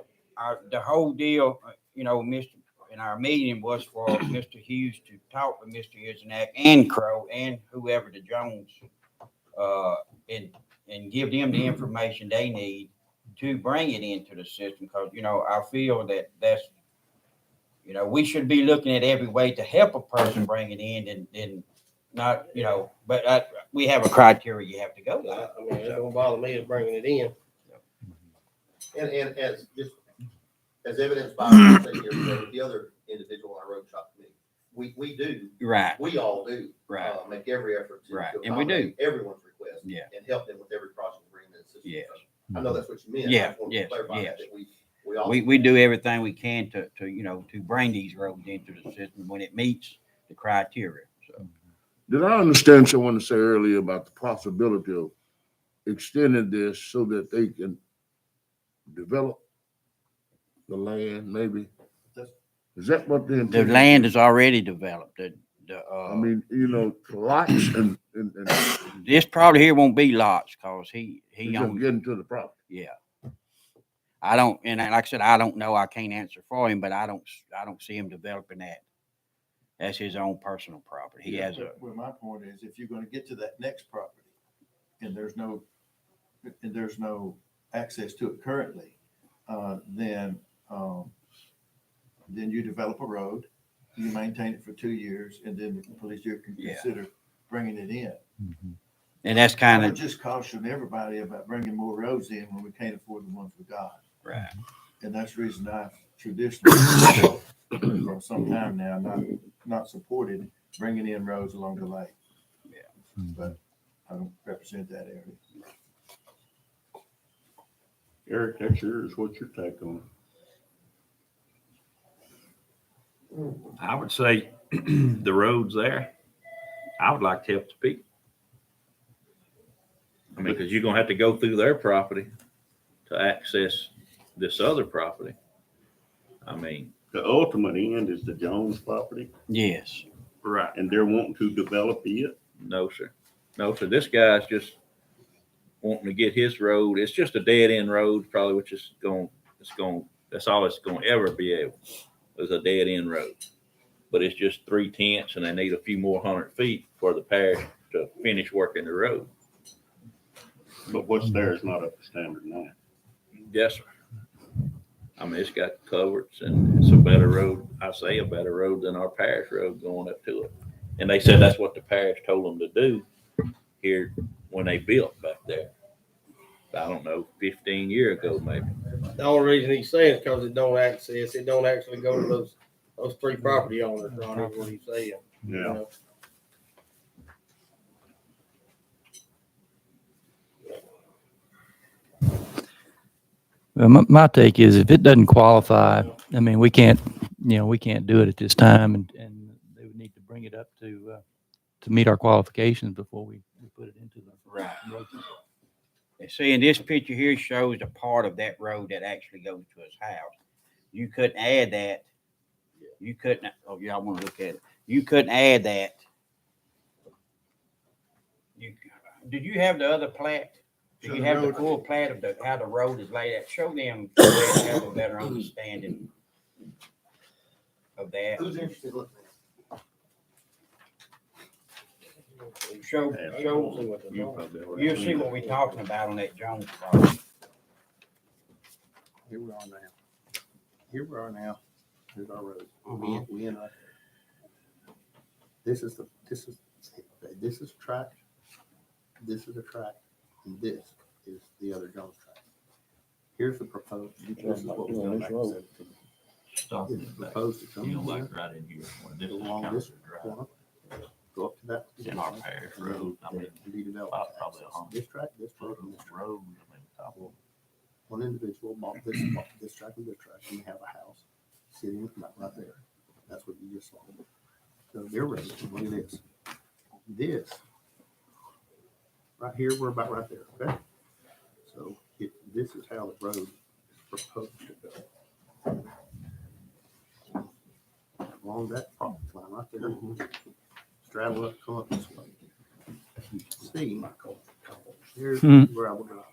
the whole deal, in our meeting was for Mr. Hughes to talk with Mr. Isernak and Crow and whoever the Jones, and give them the information they need to bring it into the system. Cause, I feel that's, we should be looking at every way to help a person bring it in and not, but we have a criteria you have to go by. I mean, it don't bother me to bringing it in. And as evidenced by the other individual I rode shop committee, we do, Right, we all do. right. Make every effort to Right, to and we do. accommodate everyone's request. Yeah. And help them with every project agreement and system. Yes. I know that's what you meant. I Yeah, just wanted to yes, clarify yes. that we all. We do everything we can to bring these roads into the system when it meets the criteria. So, Did I understand someone to say earlier about the possibility of extending this so that they can develop the land, maybe? Is that what the the intent? land is already developed. I mean, lots and This probably here won't be lots because he just owns, getting to the property. yeah. I don't, and like I said, I don't know. I can't answer for him, but I don't see him developing that. That's his own personal property. He has a, Well, my point is, if you're gonna get to that next property and there's no access to it currently, then you develop a road, you maintain it for 2 years, and then the police can Yeah. consider bringing it in. and that's I kind would of just caution everybody about bringing more roads in when we can't afford the ones we got. right. And that's the reason I've traditionally, for some time now, not supported bringing in roads along the lake. Yeah. But I don't represent that area. Eric, that's yours. What's your take on I would say the roads there, I would like to help the people. I mean, because you're gonna have to go through their property to access this other property. I mean, the ultimate end is the Jones property, Yes. right. and they're wanting to develop it. No, sir. No, sir. This guy's just wanting to get his road. It's just a dead end road, probably, which is that's all it's going to ever be able. Is a dead end road, but it's just 3/10, and they need a few more 100 feet for the parish to finish working the road. But what's there is not up to standard now. Yes, sir. I mean, it's got culverts and it's a better road. I say a better road than our parish road going up to it. And they said that's what the parish told them to do here when they built back there. I don't know, 15 years ago, maybe. The only reason he's saying is because it don't actually go to those three property owners, Ronnie, is what he's saying. you Yeah. know. Well, my take is if it doesn't qualify, I mean, we can't do it at this time, and they would need to bring it up to meet our qualifications before we put it into the Right. road. And see, in this picture here shows a part of that road that actually goes to his house. You couldn't add that. You couldn't, oh, y'all want to look at it. You couldn't add that. Did you have the other plat? Do you have the full plat of how the road is laid out? Show them so they have a better understanding of that. Who's interested in looking at Show, You probably already you'll see seen what it. we're talking about on that Jones property. Here we are now. Here we are now. Here's our road. We in a. This is track. This is a track. And this is the other Jones track. Here's the proposed. This is what was done back in 17. Stop It's it back. proposed to come You know, in here, like right in here. Where this go is along kind this of dry. corner, go up to that. It's in our parish and then road. I mean, redevelop probably access. 100. This track, this track, and this track. road. I mean, top of One individual bought this track and this track, and they have a house sitting right there. That's what you just saw. So they're ready. Look at this. This right here, we're about right there. Okay. So this is how the road is proposed to go. Along that property line right there, straddle up, come up this way. You can see, here's where I would go.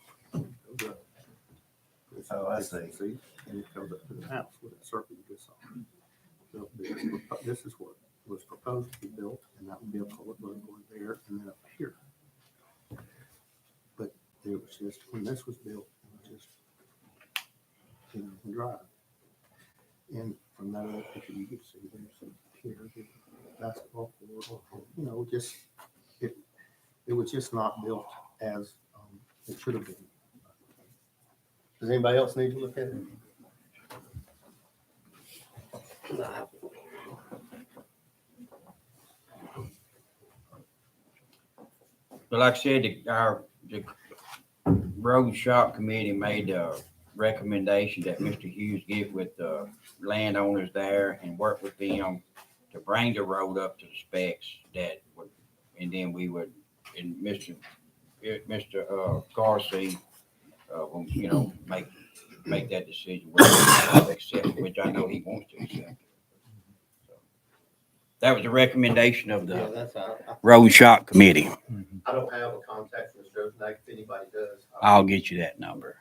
Oh, I see. See, and it comes up to the house with that circle you just saw. So this is what was proposed to be built, and that would be a public road going there and then up here. But it was just, when this was built, it was just, dry. And from that other picture, you could see there's here, the basketball court, just, it was just not built as it should have been. Does anybody else need to look at it? But like I said, the road shop committee made a recommendation that Mr. Hughes get with the landowners there and work with them to bring the road up to the specs that would, and then we would, and Mr. Garcia, make that decision, whether accept it, which I know he wants to accept. So, that was the recommendation of Yeah, the that's how. road shop committee. I don't have a contact for Mr. Ozenak. If anybody does, I'll get you that number.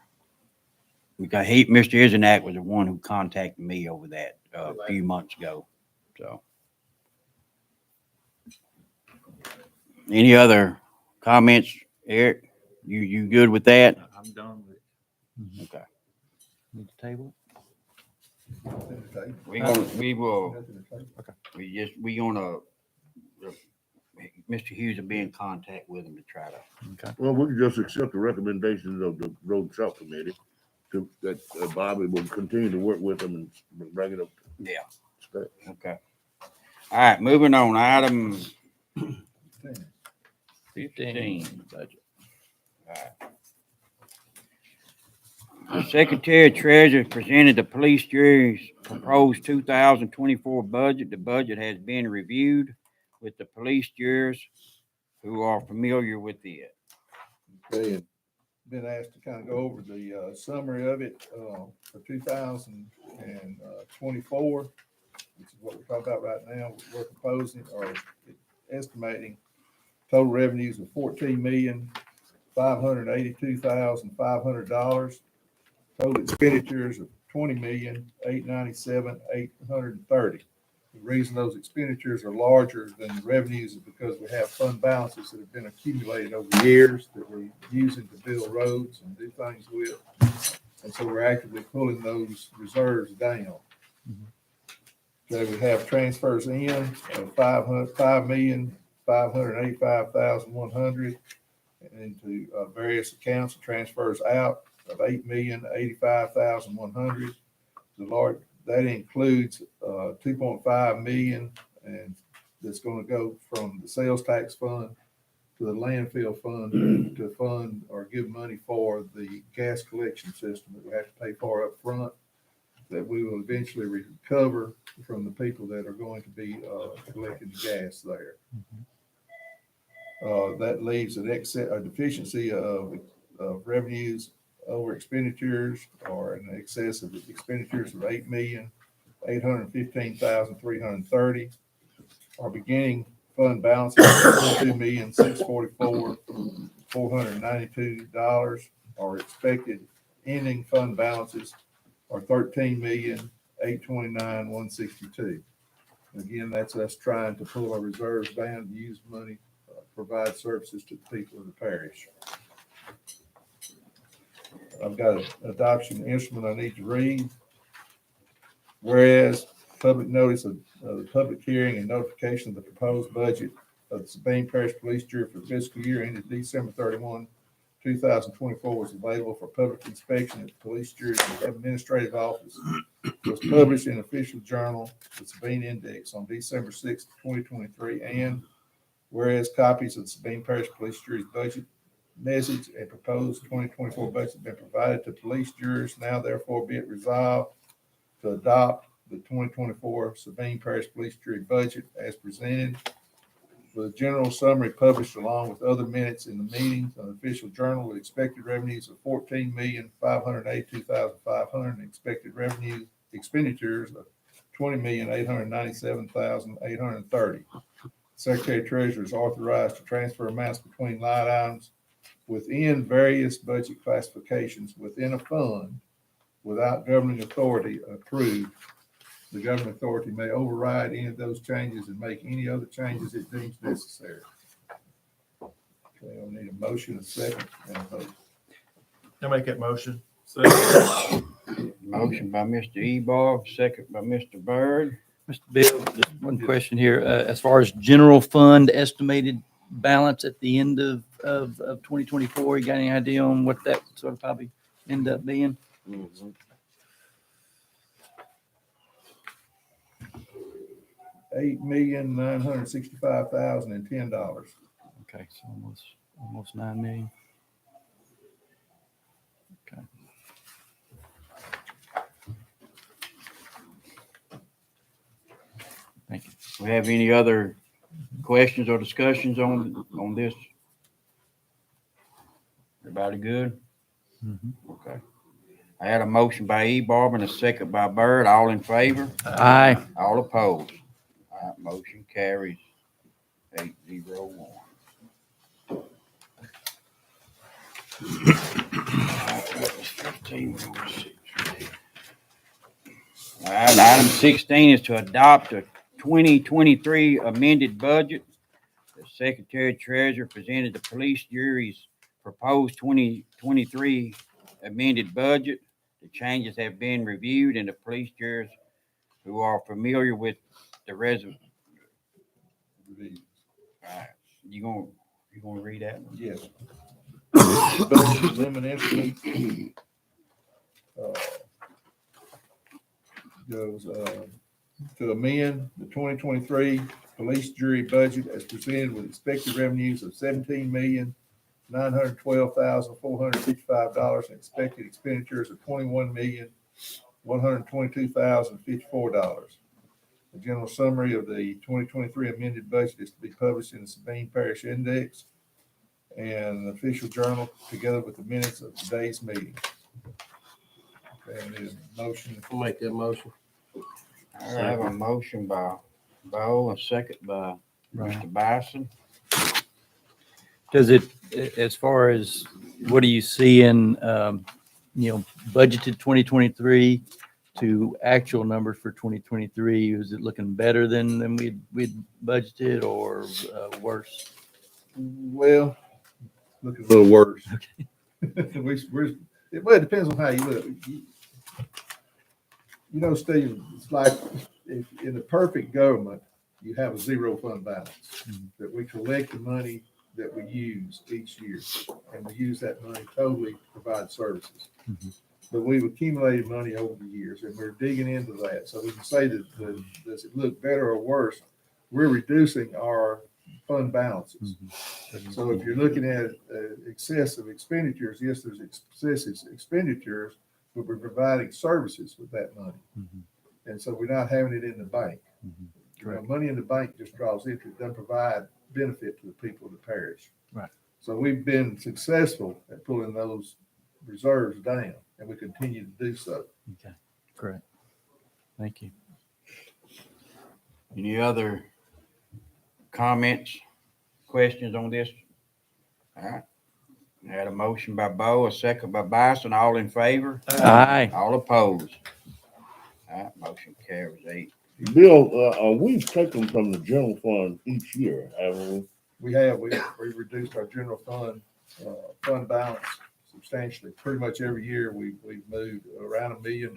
Because Mr. Isenak was the one who contacted me over that a few months ago, so. Any other comments, Eric? You good with that? I'm done with it. Okay. Need to table Mr. Hughes will be in contact with him to try to. Well, we can just accept the recommendations of the road shop committee that Bobby will continue to work with them and bring it up. Yeah. Spec. Okay. All right, moving on, item 15. budget. All right. The Secretary Treasurer presented the police jury's proposed 2024 budget. The budget has been reviewed with the police jurors who are familiar with it. They had been asked to kind of go over the summary of it for 2024, which is what we're talking about right now. We're proposing or estimating total revenues of $582,500. Total expenditures of $20,897,830. The reason those expenditures are larger than the revenues is because we have fund balances that have been accumulated over the years that we're using to build roads and do things with. And so we're actively pulling those reserves down. So we have transfers in of $5,585,100 into various accounts, and transfers out of $8,085,100. That includes 2.5 million, and that's going to go from the sales tax fund to the landfill fund to fund or give money for the gas collection system that we have to pay for up front, that we will eventually recover from the people that are going to be collecting the gas there. That leaves a deficiency of revenues over expenditures, or in excess of expenditures of $8,815,330. Our beginning fund balance is $22,644,492. Our expected ending fund balances are $13,829,162. Again, that's us trying to pull our reserves down to use money, provide services to the people of the parish. I've got an adoption instrument I need to read. Whereas public notice of the public hearing and notification of the proposed budget of the Sabine Parish Police Jury for fiscal year ended December 31, 2024 was available for public inspection at the Police Jury's Administrative Office. It was published in Official Journal, the Sabine Index, on December 6, 2023, and whereas copies of the Sabine Parish Police Jury's budget message and proposed 2024 budget have been provided to police jurors, now therefore be it resolved to adopt the 2024 Sabine Parish Police Jury budget as presented, with a general summary published along with other minutes in the meetings on the Official Journal, with expected revenues of $14,582,500 and expected expenditures of $20,897,830. Secretary Treasurer is authorized to transfer amounts between line items within various budget classifications within a fund without governing authority approved. The governing authority may override any of those changes and make any other changes it deems necessary. Okay, I'll need a motion, a second, and a vote. I make that motion. Motion by Mr. Ebar, second by Mr. Byrd. Mr. Bill, just one question here. As far as general fund estimated balance at the end of 2024, you got any idea on what that sort of probably end up being? $8,965,010. Okay, so almost 9 million. Okay. Thank you. We have any other questions or discussions on this? Everybody good? Okay. I had a motion by Ebar and a second by Byrd. All in favor? Aye. All opposed? All right, motion carries 8-0-1. All right, item 16 is to adopt a 2023 amended budget. The Secretary Treasurer presented the police jury's proposed 2023 amended budget. The changes have been reviewed, and the police jurors who are familiar with the resolution. All right, you gonna read that one? Yes. Budget limit instrument goes to amend the 2023 police jury budget as presented with expected revenues of $17,912,455 and expected expenditures of $21,122,054. The general summary of the 2023 amended budget is to be published in the Sabine Parish Index and the Official Journal, together with the minutes of today's meeting. Okay, I need a motion. I'll make that motion. I have a motion by Bo, a second by Mr. Bison. Does it, as far as, what do you see in, budgeted 2023 to actual numbers for 2023? Is it looking better than we'd budgeted, or worse? Well, looking a little worse. Well, it depends on how you look. You know, Steve, it's like if in a perfect government, you have a zero fund balance, that we collect the money that we use each year, and we use that money totally to provide services. But we've accumulated money over the years, and we're digging into that. So we can say that, does it look better or worse? We're reducing our fund balances. So if you're looking at excessive expenditures, yes, there's excessive expenditures, but we're providing services with that money. And so we're not having it in the bank. You know, money in the bank just draws interest, doesn't provide benefit to the people of the parish. Right. So we've been successful at pulling those reserves down, and we continue to do so. Okay, great. Thank you. Any other comments, questions on this? All right. I had a motion by Bo, a second by Bison. All in favor? Aye. All opposed? All right, motion carries 8. Bill, we've taken from the general fund each year, haven't we? We reduced our general fund balance substantially. Pretty much every year we've moved around $1 million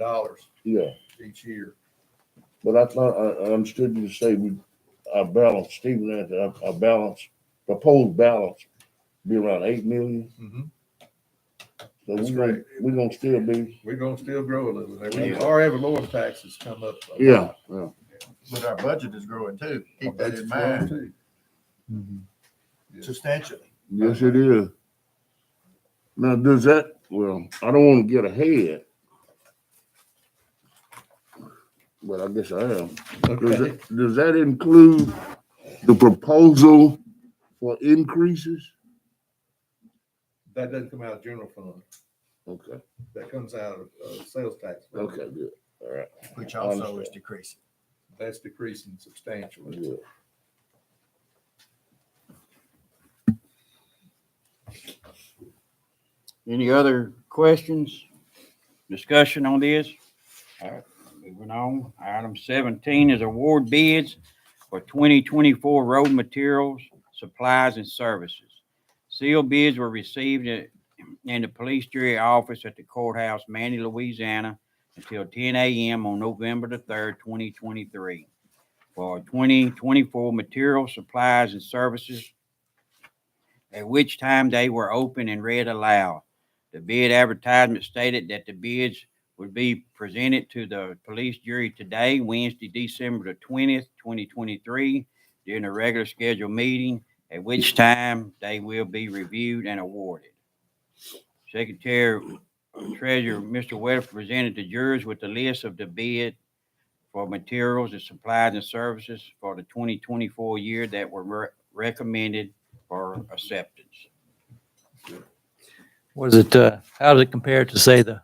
Yeah, each year. but I thought, I understood you to say our balance, Stephen, our balance, proposed balance be around 8 million. So That's we're gonna still be. We're gonna still grow a little bit. Yeah. Our ad valorem taxes come up. a Yeah, lot. yeah. But our budget is growing too. Our Keep that budget's in growing mind too. substantially. Yes, it is. Now, does that, well, I don't want to get ahead, but I guess I am. Okay. Does that include the proposal for increases? That doesn't come out of general fund. Okay, That comes out of sales tax. okay, good. All right. Which I also understand. is decreasing. That's decreasing substantially. Good. Any other questions, discussion on this? All right, moving on. Item 17 is award bids for 2024 road materials, supplies, and services. Sealed bids were received in the police jury office at the courthouse, Manny, Louisiana, until 10 a.m. on November the 3rd, 2023, for 2024 materials, supplies, and services, at which time they were open and read aloud. The bid advertisement stated that the bids would be presented to the police jury today, Wednesday, December the 20th, 2023, during a regular scheduled meeting, at which time they will be reviewed and awarded. Secretary Treasurer Mr. Weatherford presented the jurors with the list of the bid for materials and supplies and services for the 2024 year that were recommended for acceptance. Was it, how does it compare to, say, the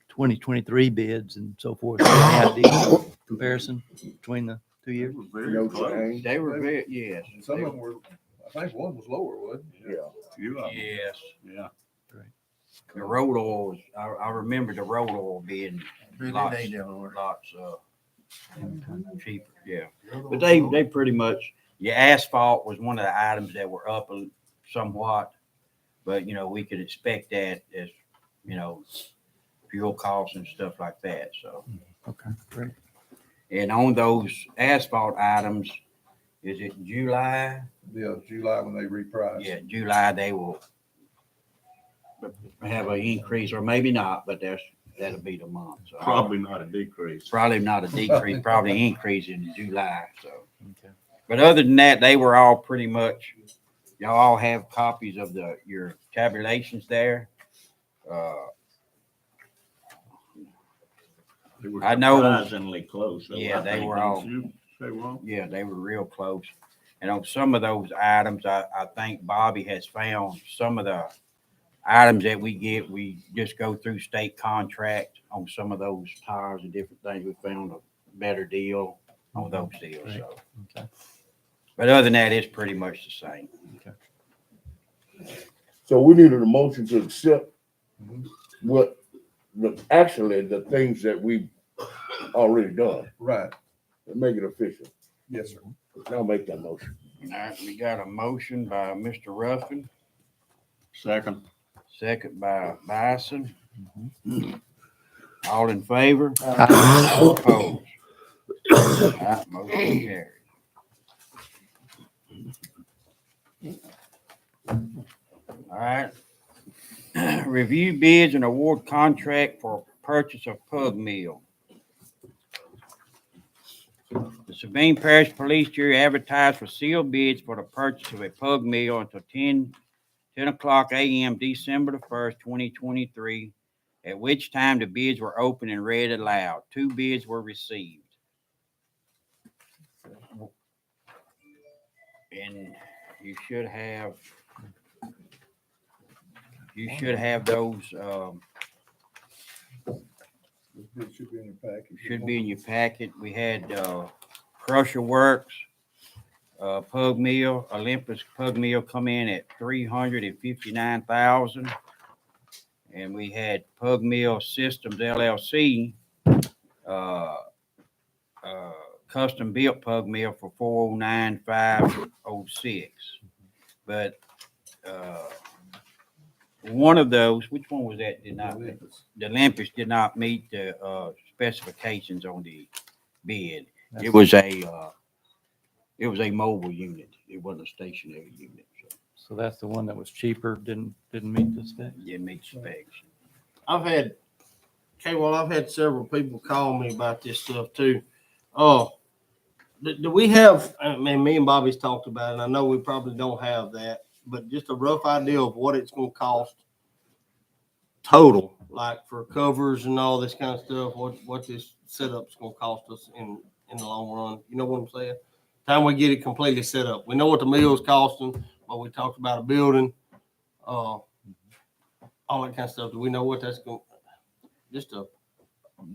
2023 bids and so forth? Any idea comparison between the 2 years? No change. They were very, yes. And some of them were, I think one was lower, wasn't it? Yeah. You are. Yes. Yeah. The road oils, I remember the road oil being lots cheaper, yeah. But they pretty much, your asphalt was one of the items that were up somewhat. But, we could expect that as, fuel costs and stuff like that, so. Okay, great. And on those asphalt items, is it July? Yeah, July when they reprice. Yeah, July, they will have an increase, or maybe not, but that'll be the month. So Probably not a decrease. Probably not a decrease, probably increase in July, so. Okay. But other than that, they were all pretty much, y'all all have copies of your tabulations there. They were I know- surprisingly close. though, Yeah, I they think. were Don't all- you say wrong? Yeah, they were real close. And on some of those items, I think Bobby has found some of the items that we get, we just go through state contract on some of those tires and different things. We found a better deal on those deals, so. Okay. But other than that, it's pretty much the same. So we needed a motion to accept what, actually, the things that we already done, Right, and make it official. yes, sir. I'll make that motion. All right, we got a motion by Mr. Ruffin, Second. second by Bison. All in favor? All opposed? All right, motion carries. All right. Review bids and award contract for purchase of pug mill. The Sabine Parish Police Jury advertised for sealed bids for the purchase of a pug mill until 10 o'clock a.m. December the 1st, 2023, at which time the bids were open and read aloud. 2 bids were received. And you should have those, This bid should be in your package. should be in your packet. We had, Crusher Works, Pug Mill, Olympus Pug Mill come in at $359,000. And we had Pug Mill Systems LLC, custom built pug mill for $409,506. But, one of those, which one was that? Did not, the Olympus did not meet the, specifications on the bid. It was a mobile unit. It wasn't a stationary unit. So that's the one that was cheaper, didn't meet the spec. Didn't meet specs. I've had several people call me about this stuff too. Do we have, I mean, me and Bobby's talked about it, and I know we probably don't have that, but just a rough idea of what it's gonna cost total, like for covers and all this kind of stuff, what this setup's gonna cost us in the long run. You know what I'm saying? Time we get it completely set up. We know what the mill's costing, but we talked about a building, all that kind of stuff. Do we know what that's gonna,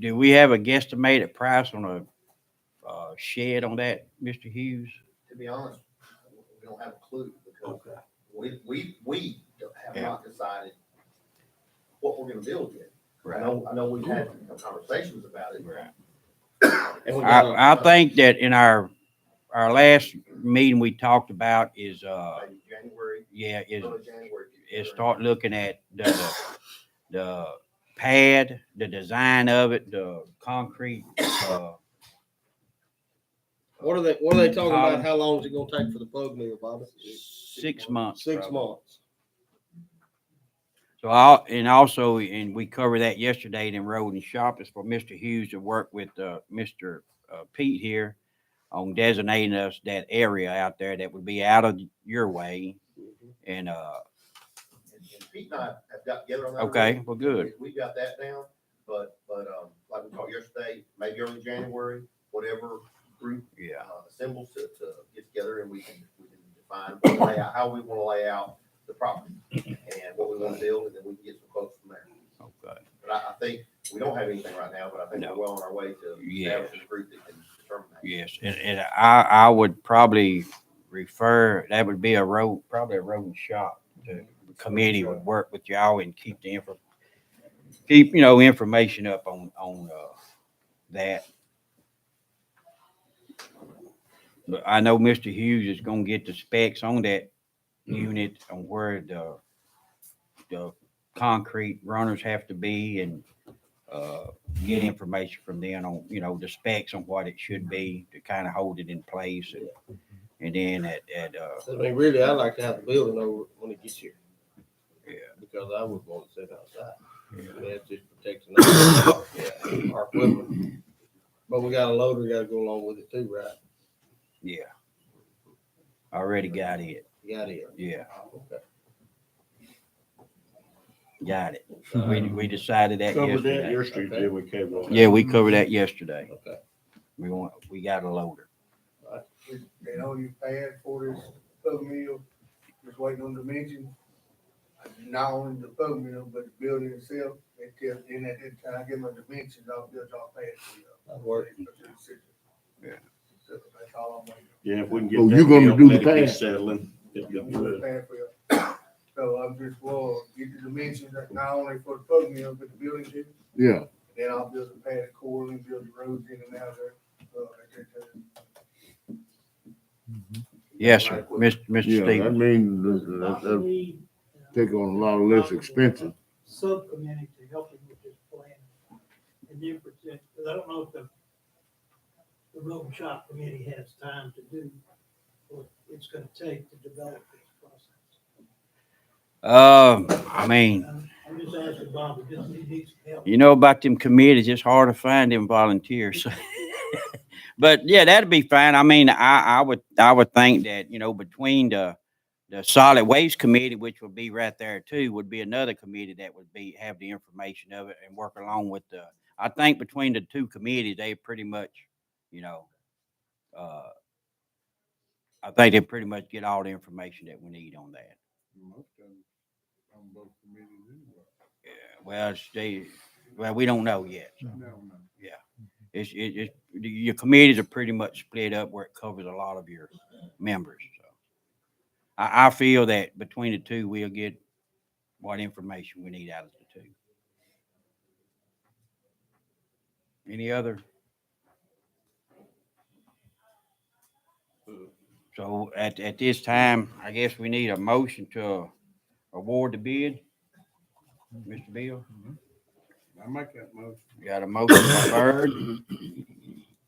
Do we have a guesstimated price on a shed on that, Mr. Hughes? To be honest, we don't have a clue because we have not decided what we're gonna build yet. I know we've had conversations about it. Right. and we I think that in our last meeting we talked about is, Maybe January, early January. is start looking at the pad, the design of it, the concrete, what are they talking about? How long is it gonna take for the pug mill, Bobby? 6 months. 6 probably. months. So we covered that yesterday in Road and Shop is for Mr. Hughes to work with, Mr. Pete here on designating us that area out there that would be out of your way. And, And Pete and I have got together on that. okay, already. well, good. We got that down, but like we talked yesterday, maybe early January, whatever group Yeah. assembles to get together and we can define what layout, how we want to lay out the property and what we want to build, and then we can get some quotes from there. Okay. But I think we don't have anything right now, but I think No. we're well on our way to Yeah. establishing a group that can determine that. Yes, and I would probably refer, that would be probably a road and shop. The committee would work with y'all and keep information up on that. But I know Mr. Hughes is gonna get the specs on that unit on where the concrete runners have to be and get information from them on, the specs on what it should be to kind of hold it in place. And then I mean, really, I'd like to have the building over when it gets here. Yeah. Because I would want to sit outside. Yeah. I mean, it just protects our equipment. But we got a loader got to go along with it too, right? Yeah. Already got it. You got it. Yeah, Okay. got it. We decided that Covered that yesterday. yesterday, did we cover that? Yeah, we covered that yesterday. Okay. We got a loader. And all you pad for this pug mill, just waiting on dimensions. Not only the pug mill, but the building itself, until then at that time, I get my dimensions, I'll build all pad for you. That'll work. Yeah. So that's all I'm waiting Yeah, if we can get. Oh, that you gonna built, do let the it be pad? Settling. It'd be on. good. Pad for you. So I'm just, well, get the dimensions, not only for the pug mill, but the building too. Yeah, Then I'll build the pad core and build the roads in and out there. At that time. Yes, sir. Mr. yeah, that Stevens. means that take on a lot of less expensive. Subcommittee to help him with this plan. And then present, because I don't know if the road shop committee has time to do what it's gonna take to develop this process. I mean, I'm just asking Bob, he just needs some help. you know about them committees, it's hard to find them volunteers. But yeah, that'd be fine. I mean, I would think that, you know, between the solid waste committee, which would be right there too, would be another committee that would have the information of it and work along with I think between the two committees, they pretty much, you know, I think they pretty much get all the information that we need on that. Most of them on both committees anyway. Yeah, well, we don't know yet. So. No. Yeah, it's your committees are pretty much split up where it covers a lot of your members. So I feel that between the two, we'll get what information we need out of the two. Any other? So at this time, I guess we need a motion to award the bid. Mr. Bill, I make that motion. you got a motion by Bird.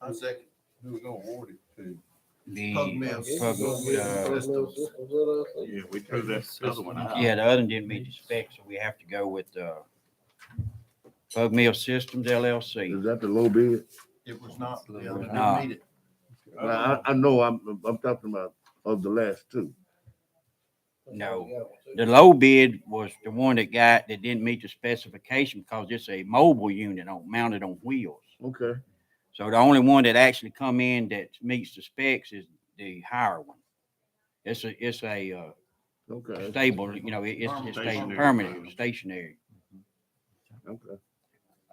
I second. Who we gonna award it to? The Pug mills. Yeah, we threw that other one out. yeah, the other one didn't meet the specs, so we have to go with Pug Mill Systems LLC. Is that the low bid? It was not. It Yeah, was they not. didn't meet it. I know, I'm talking about of the last two. No, the low bid was the one that didn't meet the specification because it's a mobile unit mounted on wheels. Okay, So the only one that actually come in that meets the specs is the higher one. It's a okay, stable, you know, it's stable, Stationary. permanent, stationary. okay.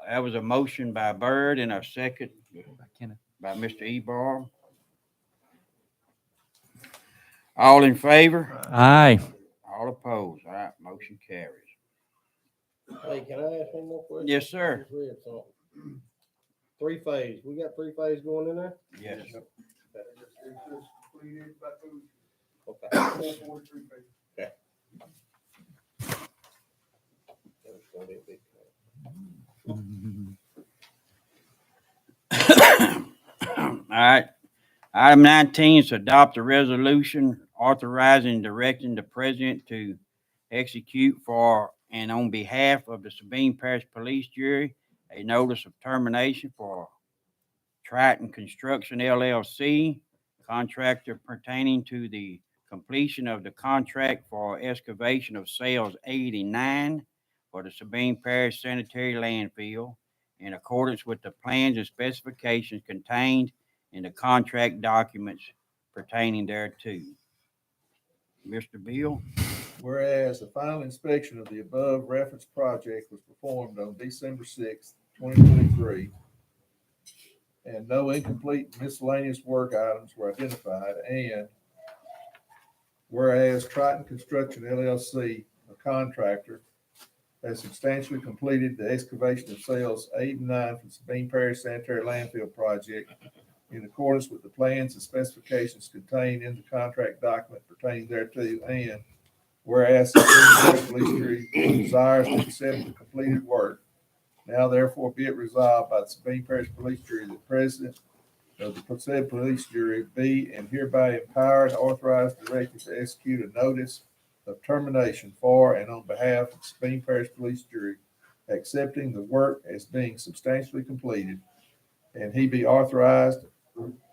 That was a motion by Bird and a second by Mr. Ebar. All in favor? Aye. All opposed? All right, motion carries. Hey, can I ask one more question? Yes, sir. Just read something. Three phase, we got three phase going in there? Yes. It's just completed by two, Okay. 443 pages. That's gonna be a big All right. Item 19 is to adopt a resolution authorizing and directing the president to execute for and on behalf of the Sabine Parish Police Jury a notice of termination for Triton Construction LLC, contractor pertaining to the completion of the contract for excavation of cells 89 for the Sabine Parish Sanitary Landfill in accordance with the plans and specifications contained in the contract documents pertaining thereto. Mr. Bill? Whereas the final inspection of the above referenced project was performed on December 6th, 2023, and no incomplete miscellaneous work items were identified, and whereas Triton Construction LLC, a contractor, has substantially completed the excavation of cells 8 and 9 for the Sabine Parish Sanitary Landfill Project in accordance with the plans and specifications contained in the contract document pertaining thereto, and whereas the Sabine Parish Police Jury desires to accept the completed work, now therefore be it resolved by the Sabine Parish Police Jury that the president of the said police jury be and hereby empowered, authorized, directed to execute a notice of termination for and on behalf of the Sabine Parish Police Jury, accepting the work as being substantially completed, and he be authorized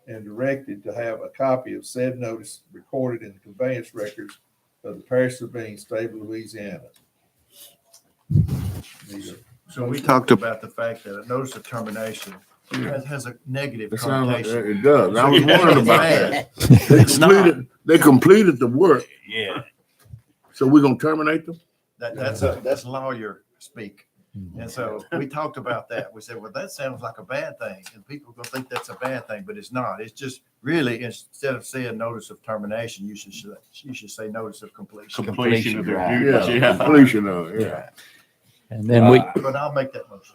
and directed to have a copy of said notice recorded in the conveyance records of the Parish of Sabine, State of Louisiana. So we talked about the fact that a notice of termination has a negative It sounds like, connotation. it does. I was wondering about that. It's not. They completed the work, Yeah. so we're gonna terminate them? That's lawyer speak. And so we talked about that. We said, well, that sounds like a bad thing. And people are going to think that's a bad thing, but it's not. It's just really, instead of saying notice of termination, you should say notice of completion. Completion of their Right. duties, Yeah, yeah. completion of it, yeah. And then we, But I'll make that motion.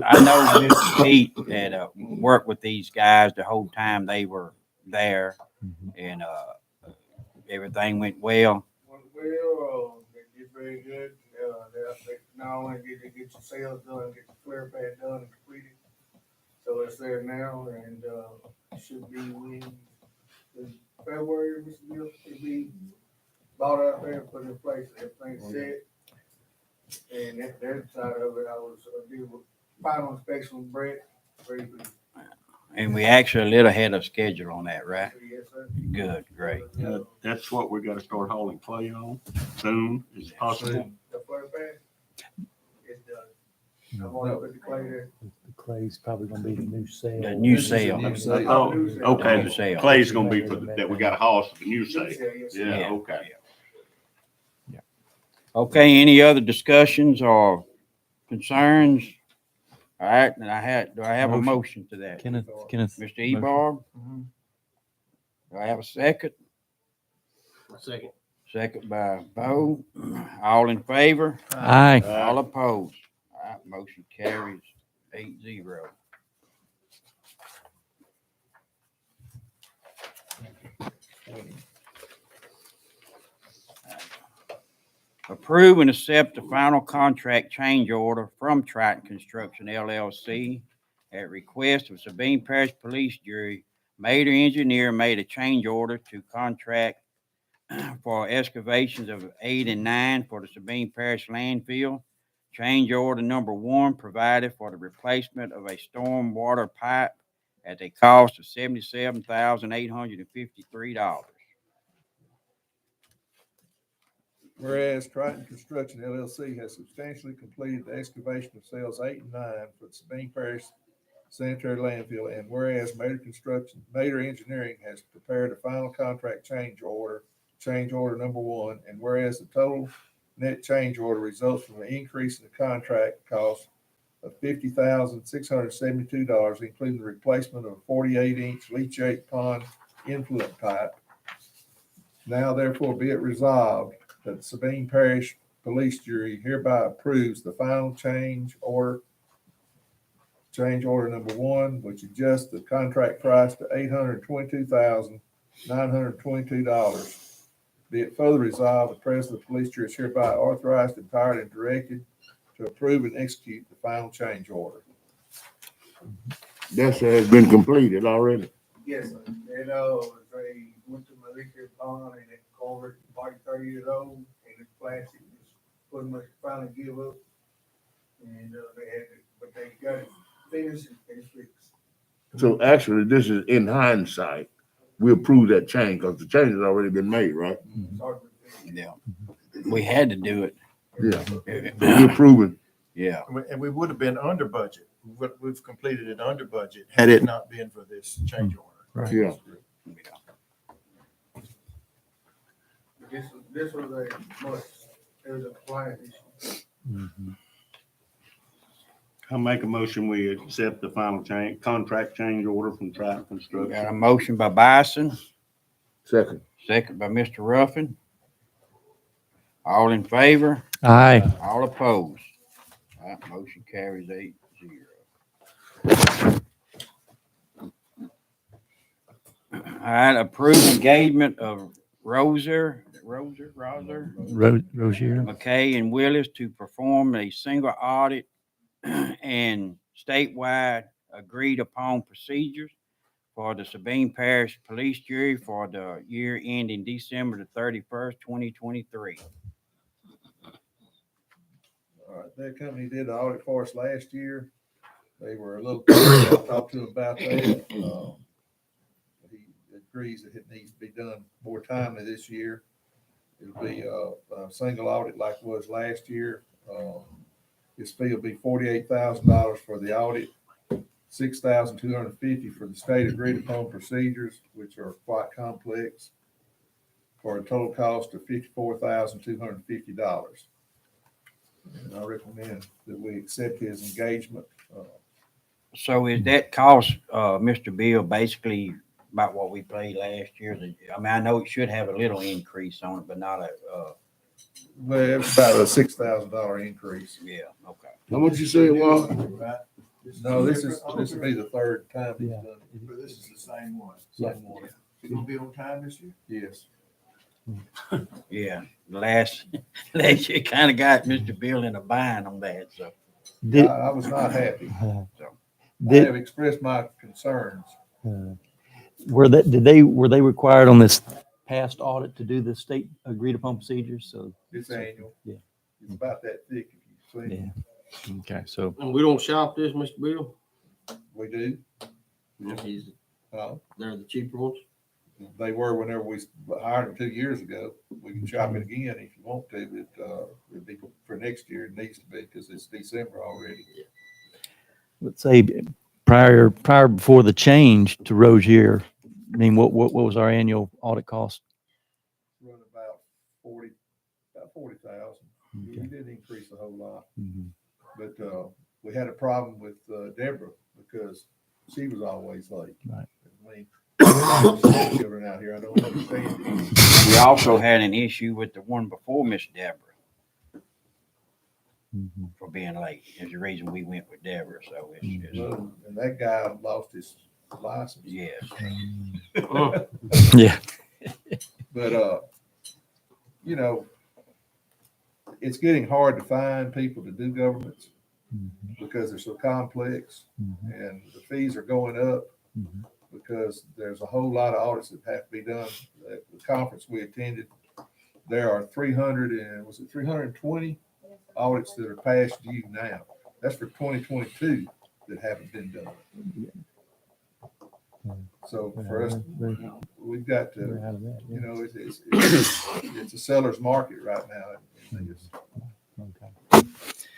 I know Mr. Pete had worked with these guys the whole time they were there, and everything went well. Well, they did very good. They not only did they get your sales done, get the flare pad done and completed. So it's there now and, should be in February, Mr. Gill, it'll be bought out there and put in place, everything's set. And that, that side of it, I was, doing final inspection with Brett, very good. And we actually a little ahead of schedule on that, right? Yes, sir. Good, great. That's what we gotta start hauling clay on soon as possible. The flare pad, it's done. I'm gonna put the clay there. The clay's probably gonna be the new sale. The new This is a sale. new sale. Oh, New okay, sale. clay's gonna be for, that we gotta haul for the new New site. sale, yes, sir. Yeah, okay. Okay, any other discussions or concerns? All right, and do I have a motion to that? Kenneth, Mr. Ebar? Do I have a second? Second. Second by Bo. All in favor? aye. All opposed? All right, motion carries 8-0. Approve and accept the final contract change order from Triton Construction LLC at request of Sabine Parish Police Jury. Mater Engineer made a change order to contract for excavations of 8 and 9 for the Sabine Parish landfill. Change order number 1 provided for the replacement of a storm water pipe at a cost of $77,853. Whereas Triton Construction LLC has substantially completed the excavation of cells 8 and 9 for the Sabine Parish sanitary landfill, and whereas Mater Engineering has prepared a final contract change order number 1, and whereas the total net change order results from an increase in the contract cost of $50,672, including the replacement of a 48-inch leachate pond influent pipe. Now therefore be it resolved that the Sabine Parish Police Jury hereby approves the final change order number 1, which adjusts the contract price to $822,922. Be it further resolved, the President of the Police Jury is hereby authorized, empowered, and directed to approve and execute the final change order. That has been completed already. Yes, sir. And, they went to Malika Pond and it culvert, like 30 years old, and it's plastic, it's pretty much finally give up. And, they had to, but they got it finished and fixed. So actually, this is in hindsight, we approve that change because the change has already been made, right? Yeah, we had to do it. Yeah. We're approving. Yeah. And we would have been under budget. We've completed it under budget had it not been for this change order. Right. Yeah. This was a must, it was a client issue. I'll make a motion, we accept the final contract change order from Triton Got a Construction. motion by Bison, Second. second by Mr. Ruffin. All in favor? Aye. All opposed? All right, motion carries 8-0. All right, approve engagement of Rozier, Rosier. McKay and Willis to perform a single audit and statewide agreed upon procedures for the Sabine Parish Police Jury for the year ending December the 31st, 2023. All right, that company did the audit for us last year. They were a little, I talked to him about that. He agrees that it needs to be done more timely this year. It'll be a single audit like it was last year. His fee will be $48,000 for the audit, $6,250 for the state agreed upon procedures, which are quite complex, for a total cost of $54,250. And I recommend that we accept his engagement. So is that cost, Mr. Bill, basically about what we paid last year? I mean, I know it should have a little increase on it, but not a, Well, it's about a $6,000 increase. yeah, okay. How much you say it was? No, this will be the third time he's done it. But this is the same one. Same one. You gonna be on time this year? Yes. Yeah, last year kind of got Mr. Bill in a bind on that, so. I was not happy. I Did, have expressed my concerns. were they required on this past audit to do the state agreed upon procedures? So, It's annual. Yeah. It's about that thick if you see. yeah. Okay, so, And we don't shop this, Mr. Bill? We do. He's, Uh, they're the cheaper ones. They were whenever we hired them 2 years ago. We can shop it again if you want to, but it'd be for next year. It needs to be because it's December already. let's say prior before the change to Rozier, I mean, what was our annual audit cost? Run about 40,000. Okay. It didn't increase a whole lot, Mhm. but we had a problem with Deborah because she was always late. Right. I mean, children out here, I don't understand it. We also had an issue with the one before Miss Deborah Mhm. for being late. Is the reason we went with Deborah, so it's And that guy lost his license. yes. Yeah. But, you know, it's getting hard to find people to do governments because they're so complex and the fees are going up because there's a whole lot of audits that have to be done. At the conference we attended, there are 320 audits that are past due now. That's for 2022 that haven't been done. So for us, we've got to, you know, it's a seller's market right now.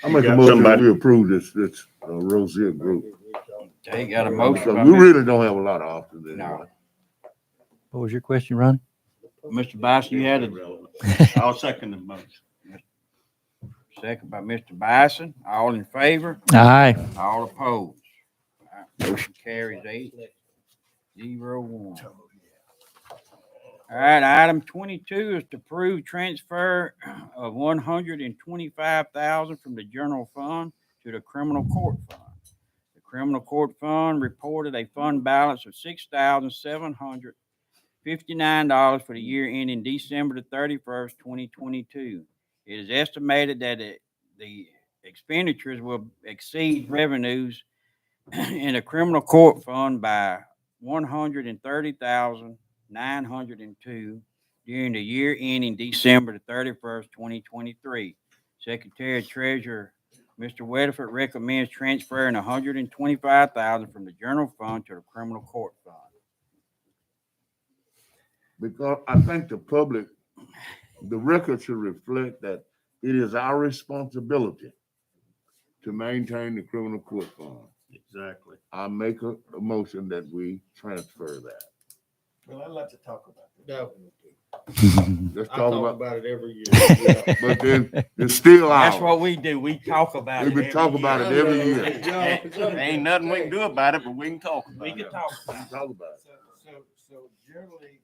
I make a got motion that somebody- we approve this Rozier group. They got a motion So by we Mr. really don't have a lot of options No. anyway. What was your question, Ronnie? Mr. Bison, you had a I'll second the motion. second by Mr. Bison. All in favor? Aye. All opposed? Motion carries 8-0-1. All right, item 22 is to approve transfer of $125,000 from the general fund to the criminal court fund. The criminal court fund reported a fund balance of $6,759 for the year ending December the 31st, 2022. It is estimated that the expenditures will exceed revenues in the criminal court fund by $130,902 during the year ending December the 31st, 2023. Secretary Treasurer Mr. Weatherford recommends transferring $125,000 from the general fund to the criminal court fund. Because I think the public, the record should reflect that it is our responsibility to maintain the criminal court fund. Exactly. I make a motion that we transfer that. Well, I'd like to talk about that. No, Let's I talk talk about, about it every year. but then it's still ours. That's what we do. We talk about We've it. been talking about it every year. There ain't nothing we can do about it, but we can talk about We it. can talk about it. Talk about it. So generally,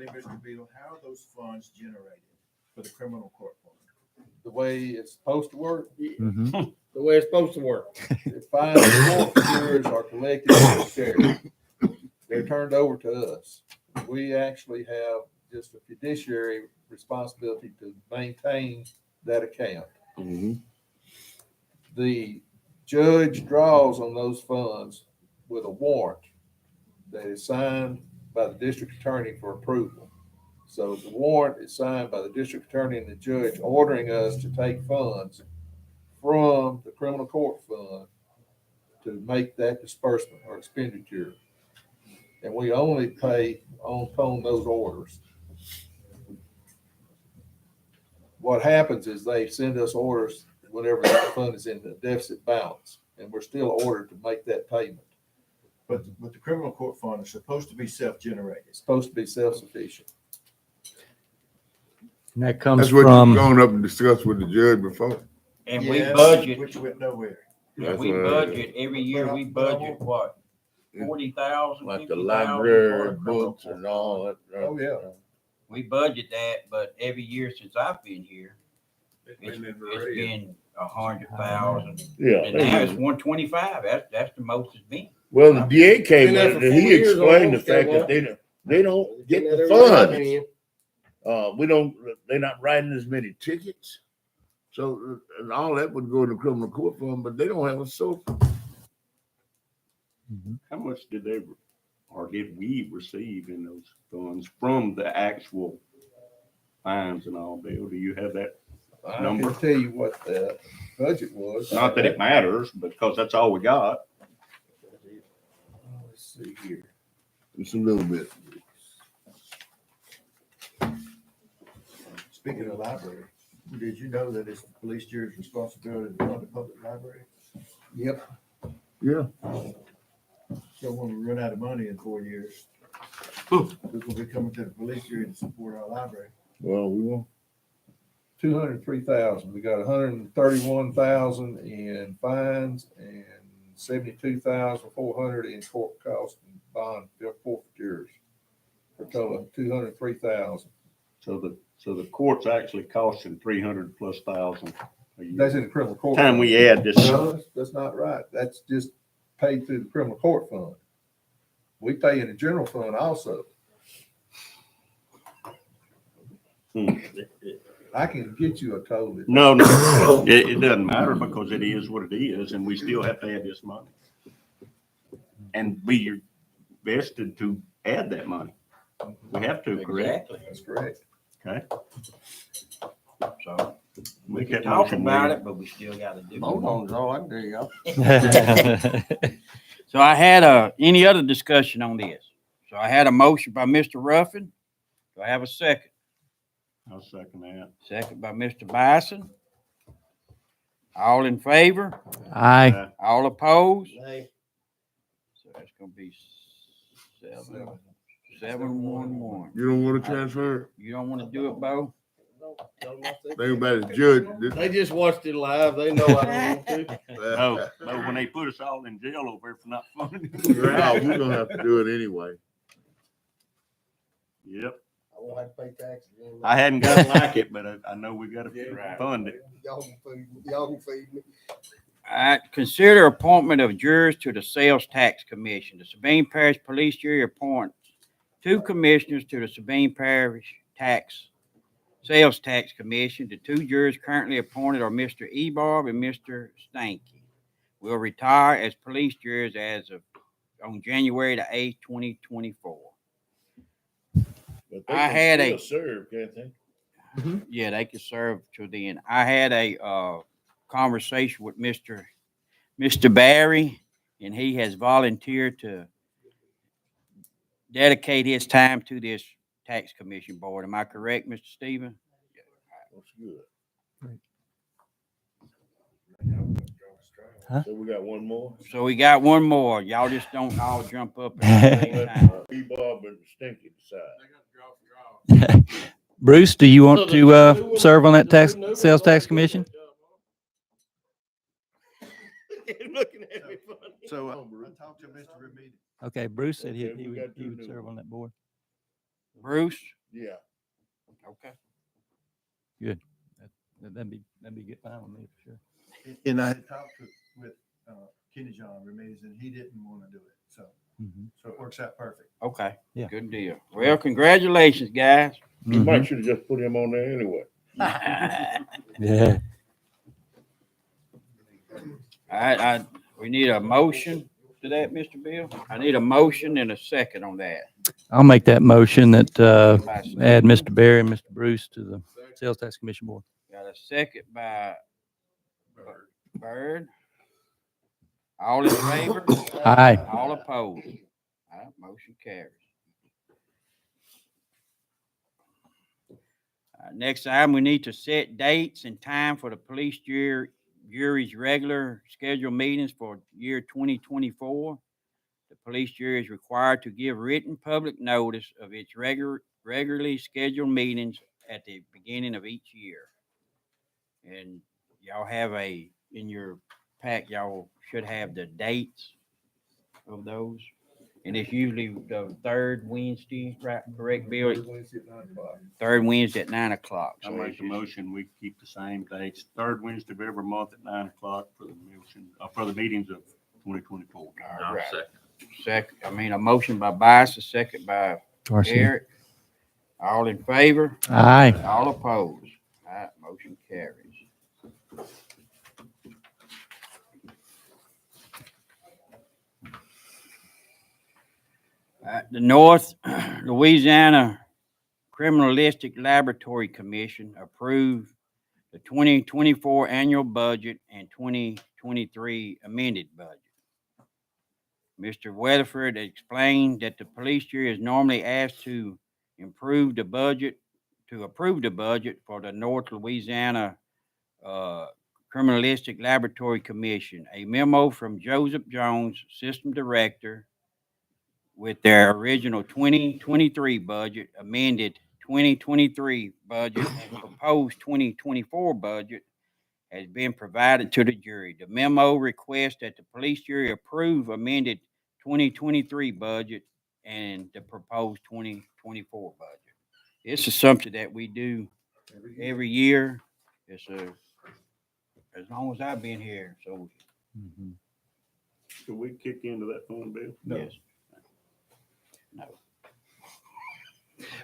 Mr. Beal, how are those funds generated for the criminal court fund? The way it's supposed to work, Mhm. The way it's supposed to work. the fines and forfeitures are collected from the sheriff. They're turned over to us. We actually have just a fiduciary responsibility to maintain that account. Mhm. The judge draws on those funds with a warrant that is signed by the district attorney for approval. So the warrant is signed by the district attorney and the judge ordering us to take funds from the criminal court fund to make that disbursement or expenditure. And we only pay upon those orders. What happens is they send us orders whenever that fund is in the deficit balance, and we're still ordered to make that payment. But the criminal court fund is supposed to be self-generated. It's supposed to be self-sufficient. And that comes That's what you've from, gone up and discussed with the judge before. And we Yes, budget, which went nowhere. That's we right. budget, every year we budget what? 40,000, Like the 50,000 library, for- books and all that. Oh, yeah. We budget that, but every year since I've been here, It's it's been in the it's red. been 100,000. Yeah. And now it's 125. That's the most it's been. Well, the DA came Been there in for and 4 he years explained the almost, fact that that they don't get Been the there every funds. weekend. They're not writing as many tickets. So, and all that would go in the criminal court fund, but they don't have a source. How much did they, or did we receive in those funds from the actual fines and all, Bill? Do you have that? I Number. can tell you what the budget was. Not that it matters, because that's all we got. Let's see here. It's a little bit. Speaking of library, did you know that it's the police jury's responsibility to run the public library? Yep. Yeah. So when we run out of money in 4 years, who's gonna be coming to the police jury to support our library? Well, we won't. 203,000. We got 131,000 in fines and 72,400 in court costs and bond forfeitures. For total of 203,000. So the court's actually costing 300,000+ a year. That's in the criminal court. Time we add this. No, that's not right. That's just paid through the criminal court fund. We pay in the general fund also. I can get you a total. No, it doesn't matter because it is what it is, and we still have to add this money. And we vested to add that money. We have to, correct? Exactly. That's correct. Okay. So we Make can that talk motion, about William. it, but we still got to do Hold it. on, Joe, I can do y'all. So I had any other discussion on this? So I had a motion by Mr. Ruffin. Do I have a second? I'll second that. Second by Mr. Bison. All in favor? Aye. All opposed? Nay. So that's gonna be 7-1-1. You don't want to transfer? You don't want to do it, Bo? Think about it, Judge. They just watched it live. They know I don't want to. No, when they put us all in jail over here for not funding. No, we're gonna have to do it anyway. Yep. I won't have to pay taxes. anymore. I hadn't got to like it, but I know we got to fund it. Y'all can feed me. Y'all can feed me. All right, consider appointment of jurors to the Sales Tax Commission. The Sabine Parish Police Jury appoints 2 commissioners to the Sabine Parish Sales Tax Commission. The 2 jurors currently appointed are Mr. Ebarb and Mr. Stanky. Will retire as police jurors on January the 8th, 2024. But I had a- serve, can't they? Yeah, they can serve till then. I had a conversation with Mr. Barry, and he has volunteered to dedicate his time to this tax commission board. Am I correct, Mr. Stephen? That's good. Huh? So we got one more. So we got one more. Y'all just don't all jump up at the same time. Bob and Stinky decide. Bruce, do you want to serve on that sales tax commission? Looking at me funny. So I talked to Mr. Remedy. Okay, Bruce said Okay, he we got two would new serve on that board. Bruce? Yeah. Okay. That'd be good, fine with me for sure. And I had talked with Kenny John Remedies, and he didn't want to do it. So it works out perfect. Okay. Yeah. Good deal. Well, congratulations, guys. You might should have just put him on there anyway. Yeah. All right, we need a motion to that, Mr. Bill. I need a motion and a second on that. I'll make that motion that add Mr. Barry and Mr. Bruce to the sales tax commission board. Got a second by Bird. All in favor? Aye. All opposed? All right, motion carries. Next item, we need to set dates and time for the police jury's regular scheduled meetings for year 2024. The police jury is required to give written public notice of its regularly scheduled meetings at the beginning of each year. And y'all have in your pack, y'all should have the dates of those. And it's usually the third Wednesday, right, correct, Bill? Wednesday at 9 o'clock. Third Wednesday at 9 o'clock. I So make it's the just- motion, we keep the same dates, third Wednesday of every month at 9 o'clock for the motion, for the meetings of 2024. All right. Second. A motion by Bias, a second by Darcy. Eric. All in favor? Aye. All opposed? All right, motion carries. The North Louisiana Criminalistic Laboratory Commission approved the 2024 annual budget and 2023 amended budget. Mr. Weatherford explained that the police jury is normally asked to approve the budget for the North Louisiana Criminalistic Laboratory Commission. A memo from Joseph Jones, System Director, with their original 2023 budget, amended 2023 budget, and proposed 2024 budget has been provided to the jury. The memo requests that the police jury approve amended 2023 budget and the proposed 2024 budget. This is something that we do every year. It's as long as I've been here, so Should we kick into that phone bill? yes. No.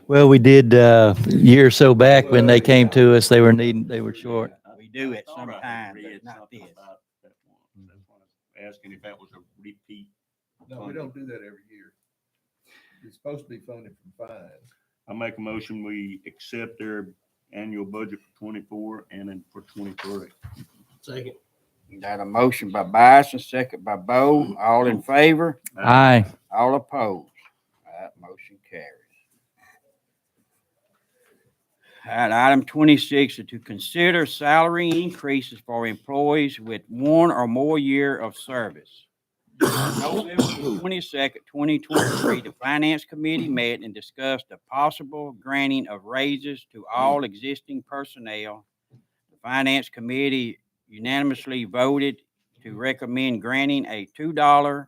Well, we did a year or so back when they came to us, they were short. We do it I thought I had sometimes, but read not something this. about that one. That's why I was asking if that was a repeat. No, we don't do that every year. It's supposed to be funded from fines. I make a motion, we accept their annual budget for 24 and then for 23. Second. Got a motion by Bison, second by Bo. All in favor? Aye. All opposed? That motion carries. All right, item 26 is to consider salary increases for employees with one or more year of service. On November 22nd, 2023, the Finance Committee met and discussed the possible granting of raises to all existing personnel. The Finance Committee unanimously voted to recommend granting a $2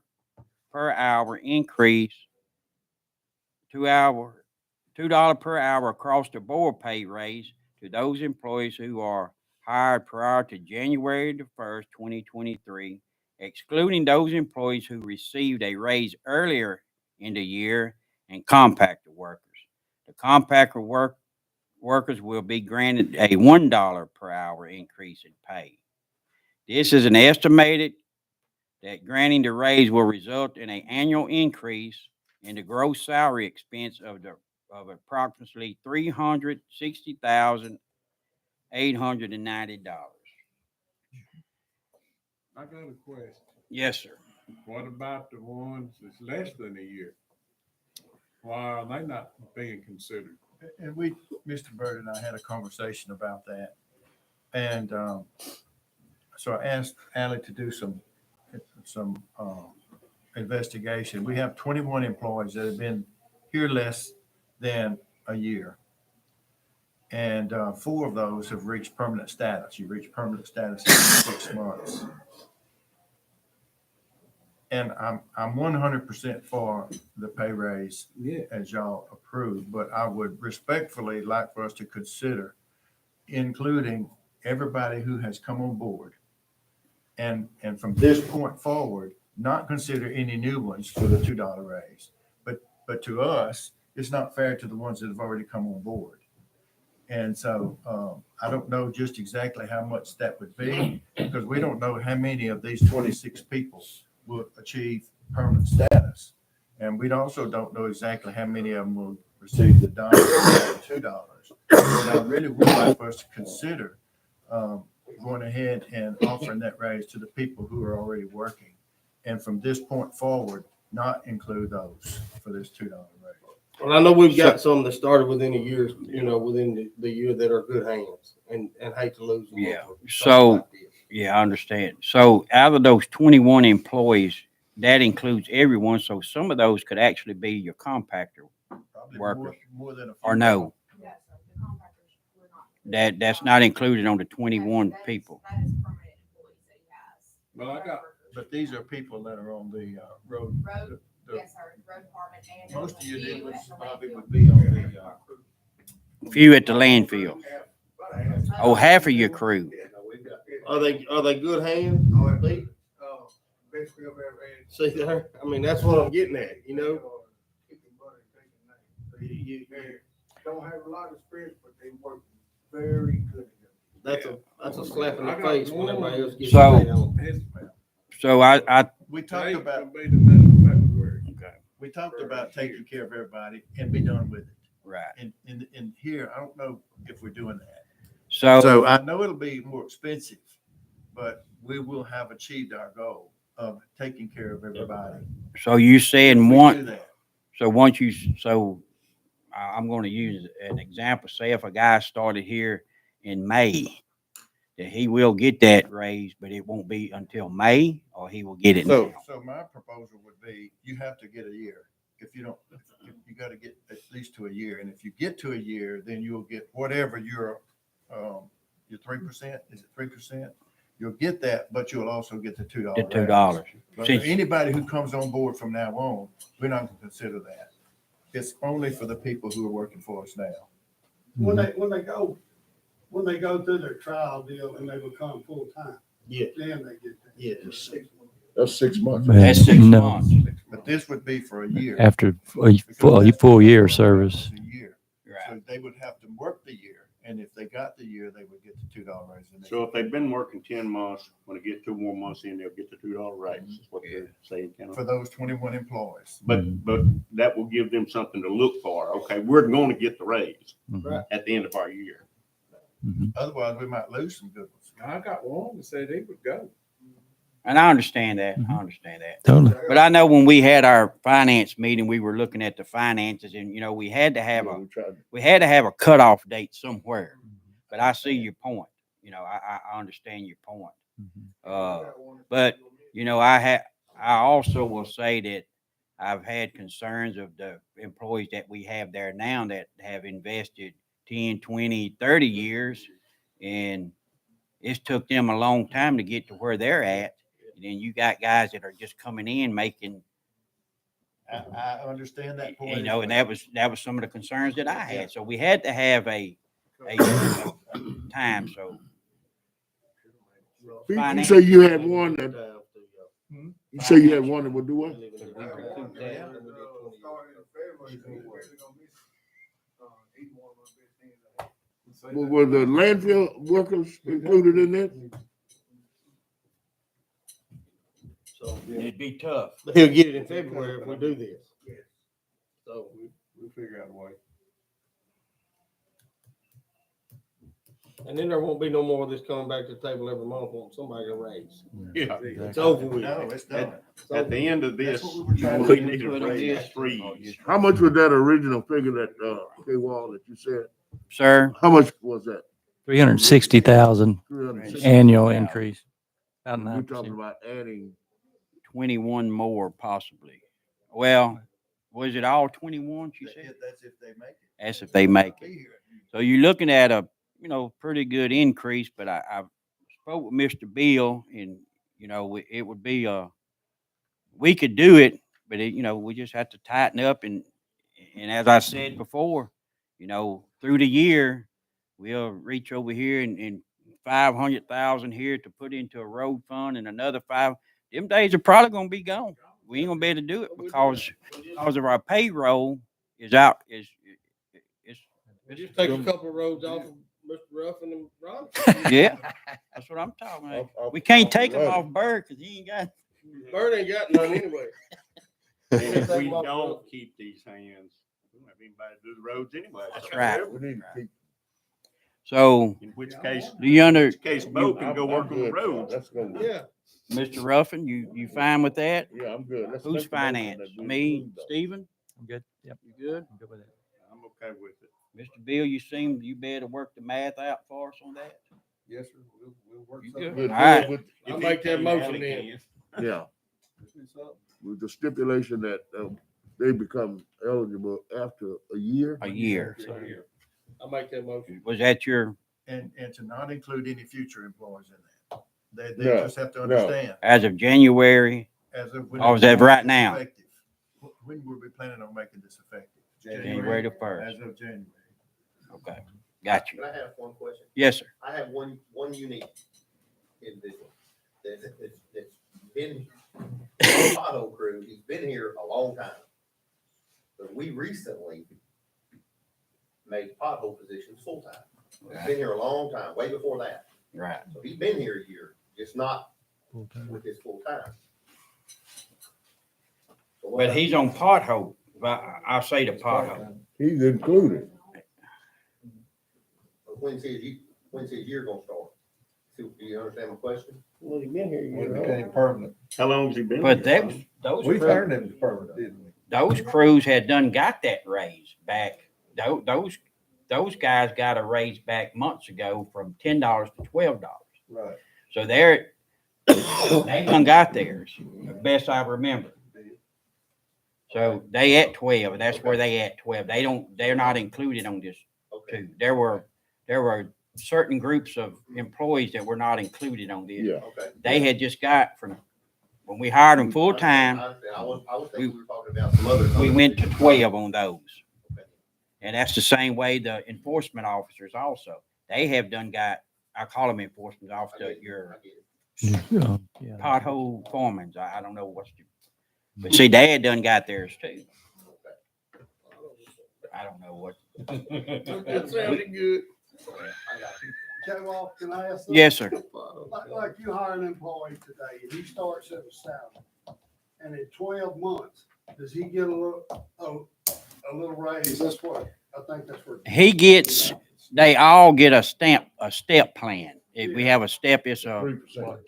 per hour increase, $2 per hour across the board pay raise to those employees who are hired prior to January the 1st, 2023, excluding those employees who received a raise earlier in the year and compactor workers. The compactor workers will be granted a $1 per hour increase in pay. This is an estimated that granting the raise will result in an annual increase in the gross salary expense of approximately $360,890. I got a question. Yes, sir. What about the ones that's less than a year? Why are they not being considered? And Mr. Bird and I had a conversation about that. And so I asked Ally to do some investigation. We have 21 employees that have been here less than a year. And 4 of those have reached permanent status. You reach permanent status in 6 months. And I'm 100% for the pay raise as y'all approved, but I would respectfully like for us to consider including everybody who has come on board. And from this point forward, not consider any new ones for the $2 raise. But to us, it's not fair to the ones that have already come on board. And so I don't know just exactly how much that would be, because we don't know how many of these 26 people will achieve permanent status. And we also don't know exactly how many of them will receive the $1 or $2. And I really would like for us to consider going ahead and offering that raise to the people who are already working. And from this point forward, not include those for this $2 raise. Well, I know we've got some that started within a year, within the year that are good hands and hate to lose them. Yeah. for something So, like this. yeah, I understand. So out of those 21 employees, that includes everyone. So some of those could actually be your compactor Probably workers. more than a few. Or no? that's not included on the 21 people. Well, I got, But these are people that are on the, road. Most of your dealers probably would be on the, Few at the landfill. Oh, half of your crew. Are they good hands? Lee? Basically, I've ever had. See there? I mean, that's what I'm getting at, you know? They don't have a lot of experience, but they work very good. That's a slap in the face when everybody else gets. So- paid on. So I we talked today about, will be the middle of February. okay, we talked about taking care of everybody and be done with it. right. And here, I don't know if we're doing that. So So I know it'll be more expensive, but we will have achieved our goal of taking care of everybody. so you saying If we one. do that. So once you, so I'm going to use an example. Say if a guy started here in May, that he will get that raise, but it won't be until May, or he will get it So- now. So my proposal would be, you have to get a year. If you don't, you gotta get at least to a year. And if you get to a year, then you'll get whatever your 3%, is it 3%? You'll get that, but you'll also get the $2. The $2. But for Since- anybody who comes on board from now on, we're not gonna consider that. It's only for the people who are working for us now. When they go through their trial deal and they become full-time. Yeah. Then they get that. Yes. That's 6 months. That's 6 No. months. But this would be for a year. After a Because that's full what year it's service. a year. Right. So they would have to work the year, and if they got the year, they would get the $2 raise. And So if they've been working 10 months, when they get 2 more months in, they'll get the $2 raise, is what they're saying, kind for of. those 21 employees. But that will give them something to look for. Okay, we're going to get the raise Mhm. at the end of our year. Otherwise, we might lose some good ones. I got one that said he would go. And I understand that. Mhm. I understand that. Totally. But I know when we had our finance meeting, we were looking at the finances, and we had to have a cutoff date somewhere. But I see your point. I understand your point. But I also will say that I've had concerns of the employees that we have there now that have invested 10, 20, 30 years, and it's took them a long time to get to where they're at. And then you got guys that are just coming in making, I understand that point. and that was some of the concerns that I had. So we had to have a time. So You say you had one that, you say you had one that would do what? Were the landfill workers included in that? So it'd be tough. he'll get it in February if we do this. So We'll figure out a way. and then there won't be no more of this coming back to the table every month wanting somebody to raise. Yeah. It's over with. No, it's done. At the end of this, That's what we were trying to we do. need to raise freeze. How much was that original figure that, K-Wall that you said? Sir, How much was that? 360,000 360. annual increase. About We're 9%. talking about adding, 21 more possibly. Well, was it all 21? She said. That's if they make it. That's if they make Be it. here. So you're looking at a pretty good increase. But I spoke with Mr. Bill, and it would be we could do it, but we just have to tighten up, and as I said before, through the year we'll reach over here and 500,000 here to put into a road fund, and another 5. Them days are probably gonna be gone. We ain't gonna be able to do it because of our payroll is out. It's Just take a couple of roads off of Mr. Ruffin and Ron. yeah. That's what I'm talking about. We can't take him off Bird because he ain't got. Bird ain't got none anyway. And if we don't keep these hands, we don't have anybody to do the roads anyway. That's right. we need to keep. So In which case, Bo can go work on the roads. Let's go. Yeah. Mr. Ruffin, you fine with that? Yeah, I'm good. Let's Who's make a motion finance? that we Me, include those. Stephen? I'm good. Yep. You good? I'm good with it. I'm okay with it. Mr. Bill, you better work the math out for us on that? Yes, sir. We'll work You something. good? Good. All right. With- I'll make that motion then. Yeah, with the stipulation that they become eligible after a year. A year. I'll make that motion. Was that your And to not include any future employees in that. They No, just have to no. understand. As of January, As of when. or is that right it's now? effective. When were we planning on making this effective? January the 1st. As of January. Okay, got you. Can I have one question? Yes, sir. I have one unique individual that's been pothole crew. He's been here a long time. But we recently made pothole positions full-time. He's been here a long time, way before that. Right. So he's been here a year, just not with his full-time. So what But he's on pothole, I'll say the pothole. He's included. when's his year gonna start? Do you understand my question? Well, he been here. When it became permanent. How long has he been? But here? those We crews, turned him to permanent, didn't we? those crews had done got that raise back. Those guys got a raise back months ago from $10 to $12. Right. So they done got theirs, the best I remember. So they at 12. That's where they at 12. They're not included on this Okay. too. There were certain groups of employees that were not included on this. Yeah. Okay. They had just got from when we hired them full I time, understand. I was thinking we were talking about some other. we went to 12 on those. Okay. And that's the same way the enforcement officers also. They have done got, I call them enforcement I officer, get it. your I get it. Yeah. pothole foremans. I don't know what's the, but see, they had done got theirs too. I don't know what. It sounded good. I got you. Joe, can I ask? something? Yes, sir. Like you hire an employee today and he starts at a salary. And in 12 months, does he get a little raise? That's what, I think that's what. They all get a step plan. If we have a step, it's a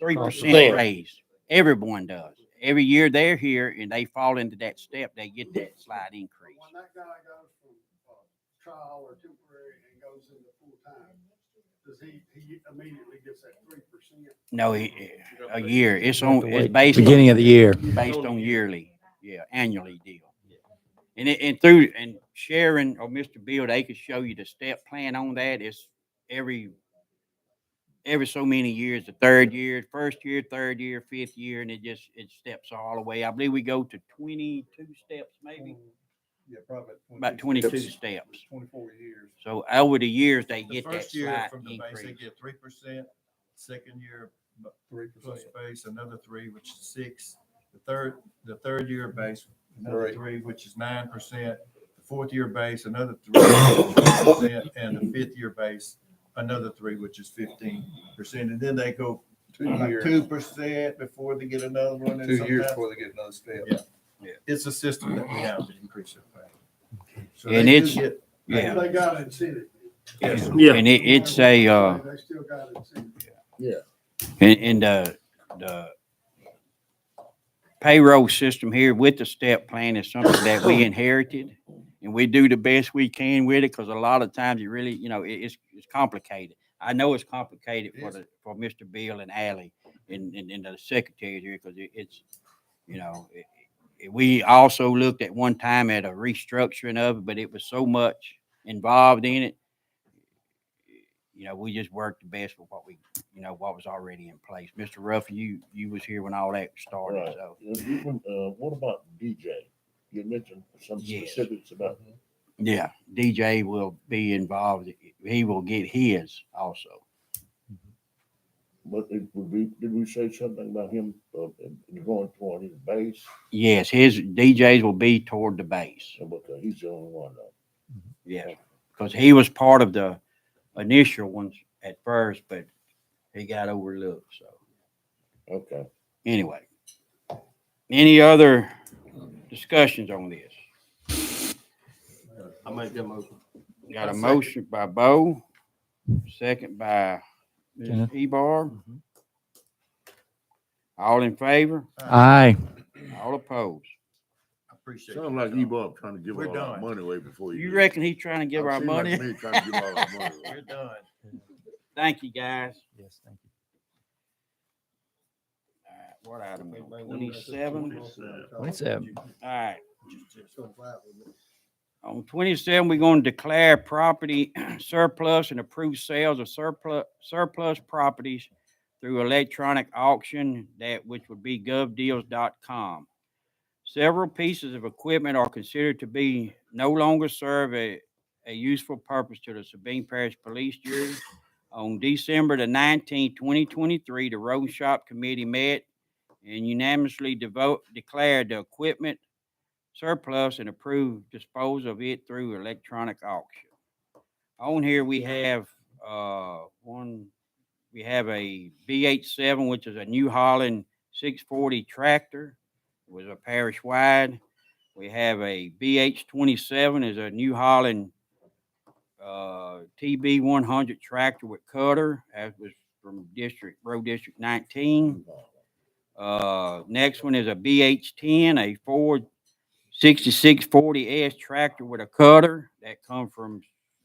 3% raise. Everyone does. Every year they're here and they fall into that step, they get that slight increase. When that guy goes from trial or temporary and goes into full-time, does he immediately gets that 3%? No, a year. It's based Beginning of the year. based on yearly, annually deal. And Sharon or Mr. Bill, they could show you the step plan on that. It's every so many years, the third year, first year, third year, fifth year, and it steps all the way. I believe we go to 22 steps, maybe Yeah, probably. about 22 steps. 24 years. So over the years, they The get that first year slight from the base, they increase. get 3%. Second year, 3%. plus base, another 3, which is 6. The third year base, another 3, which is 9%. The fourth year base, another 3%, and the fifth year base, another 3, which is 15%. And then they go 2 like years. 2% before they get another one. And 2 years sometimes- before they get another step. Yeah. It's a system that we have to increase their pay. So And they do it's- get- Yeah, They got incentive. Yes. and it's a, They still got incentive. and the payroll system here with the step plan is something that we inherited, and we do the best we can with it, because a lot of times it really, it's complicated. I know it's complicated for Mr. Bill and Ally and the secretary here, because it's, we also looked at one time at a restructuring of it, but it was so much involved in it. We just worked the best with what what was already in place. Mr. Ruff, you was here when all that started, Right. so. What about DJ? You mentioned some Yes. specifics about. Yeah, DJ will be involved. He will get his also. But did we say something about him going toward his base? Yes, his DJs will be toward the base. Because he's the only one though. Yeah, because he was part of the initial ones at first, but he got overlooked. So Okay. anyway, any other discussions on this? I make that motion. Got a motion by Bo, second by Ms. Kenneth. Ebar. All in favor? Aye. All opposed? I appreciate Sounds it. like Ebob trying to give We're all our done. money away before you. You do. reckon he's trying to give our Seems like money? me trying to give all our money away. We're done. Thank you, guys. Yes, thank you. All right, what item? 27? 27. All right. On 27, we're going to declare property surplus and approve sales of surplus properties through electronic auction, which would be govdeals.com. Several pieces of equipment are considered to be no longer serve a useful purpose to the Sabine Parish Police Jury. On December the 19th, 2023, the Road and Shop Committee met and unanimously declared the equipment surplus and approved disposal of it through electronic auction. On here we have we have a BH7, which is a New Holland 640 tractor. It was a parish wide. We have a BH27 is a New Holland TB 100 tractor with cutter. That was from Road District 19. Next one is a BH10, a Ford 6640S tractor with a cutter. That come from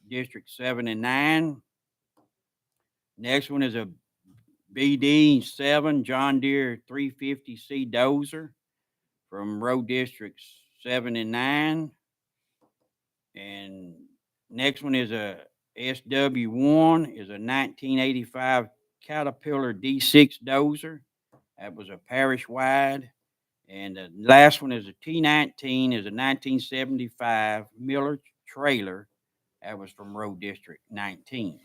District 7 and 9. Next one is a BD7 John Deere 350C dozer from Road Districts 7 and 9. And next one is a SW1, is a 1985 Caterpillar D6 dozer. That was a parish wide. And the last one is a T19, is a 1975 Miller trailer. That was from Road District 19.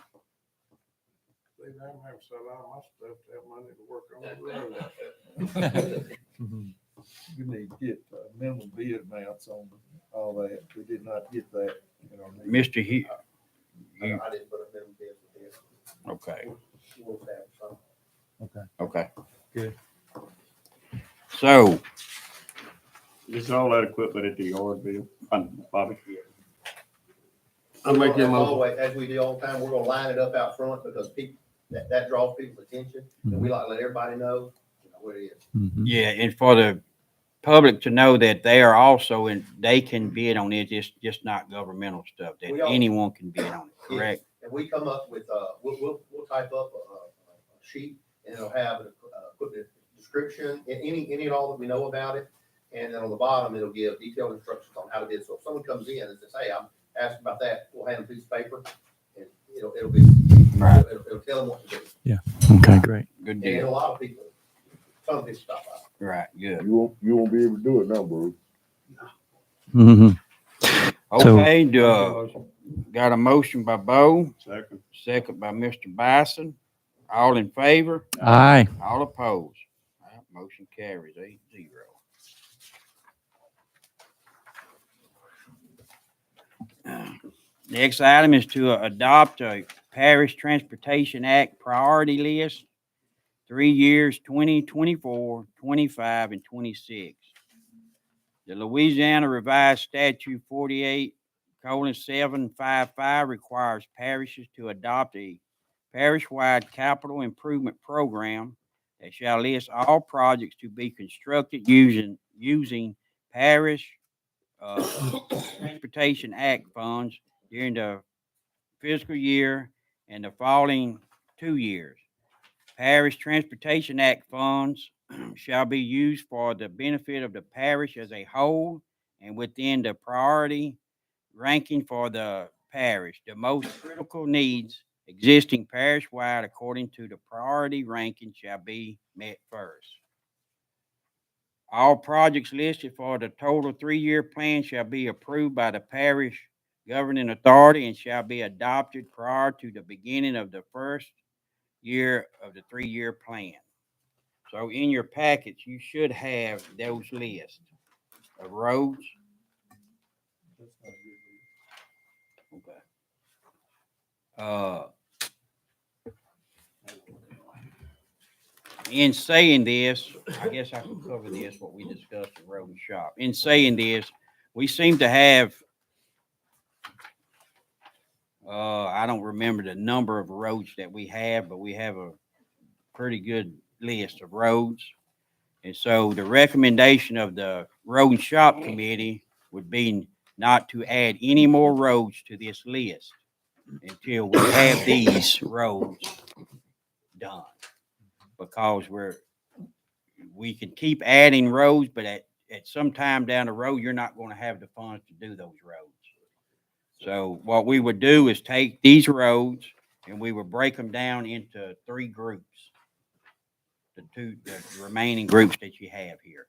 See, I don't have to sell all my stuff to have money to work on the road. We need to get minimum bid amounts on all that. We did not get that. Mr. Hugh. I didn't put a minimum bid for this. Okay. We'll have some. Okay. Good. So, Is all that equipment at the yard, Bill? Bobby? I'll make your motion. As we do all the time, we're gonna line it up out front because people, that draws people's attention. And we like to let everybody know where it is. yeah, and for the public to know that they are also they can bid on it, just not governmental stuff, that anyone can bid on it, correct? Yes. And we come up with, we'll type up a sheet and it'll have put the description, any and all that we know about it. And then on the bottom, it'll give detailed instructions on how to bid. So if someone comes in and says, hey, I'm asking about that, we'll hand them a piece of paper and it'll be, Right. It'll tell them what to do. Yeah. Okay, great. Good And deal. a lot of people, some people stop by. Right, good. You won't be able to do it now, Bruce. Mm-hmm. So- Okay, got a motion by Bo, Second. second by Mr. Bison. All in favor? Aye. All opposed? That motion carries 8-0. Next item is to adopt a Parish Transportation Act priority list, 3 years, 2024, 25, and 26. The Louisiana Revised Statute 48:755 requires parishes to adopt a parish-wide capital improvement program that shall list all projects to be constructed using parish Transportation Act funds during the fiscal year and the following 2 years. Parish Transportation Act funds shall be used for the benefit of the parish as a whole and within the priority ranking for the parish. The most critical needs existing parish-wide according to the priority ranking shall be met first. All projects listed for the total 3-year plan shall be approved by the parish governing authority and shall be adopted prior to the beginning of the first year of the 3-year plan. So in your packets, you should have those lists of roads. Okay. In saying this, I guess I can cover this, what we discussed in Road and Shop. In saying this, we seem to have, I don't remember the number of roads that we have, but we have a pretty good list of roads. And so the recommendation of the Road and Shop Committee would be not to add any more roads to this list until we have these roads done. Because we can keep adding roads, but at some time down the road, you're not going to have the funds to do those roads. So what we would do is take these roads and we would break them down into 3 groups. The remaining groups that you have here.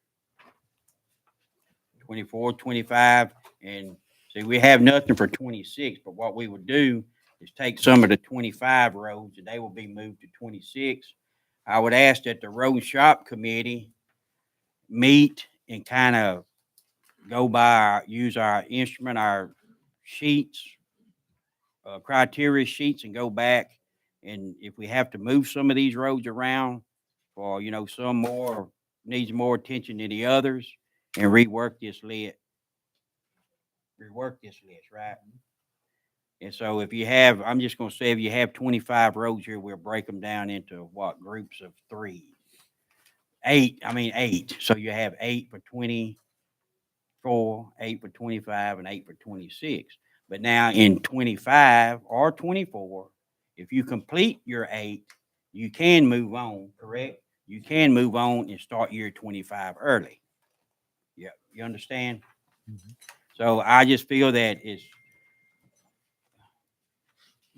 24, 25, and see, we have nothing for 26, but what we would do is take some of the 25 roads and they will be moved to 26. I would ask that the road shop committee meet and kind of go by, use our instrument, our sheets, criteria sheets, and go back. And if we have to move some of these roads around, or some more needs more attention than the others, and rework this list, right? And so if you have, I'm just going to say, if you have 25 roads here, we'll break them down into what, groups of 3, 8. So you have 8 for 24, 8 for 25, and 8 for 26. But now in 25 or 24, if you complete your 8, you can move on, correct? You can move on and start year 25 early. Yeah, you understand? So I just feel that it's,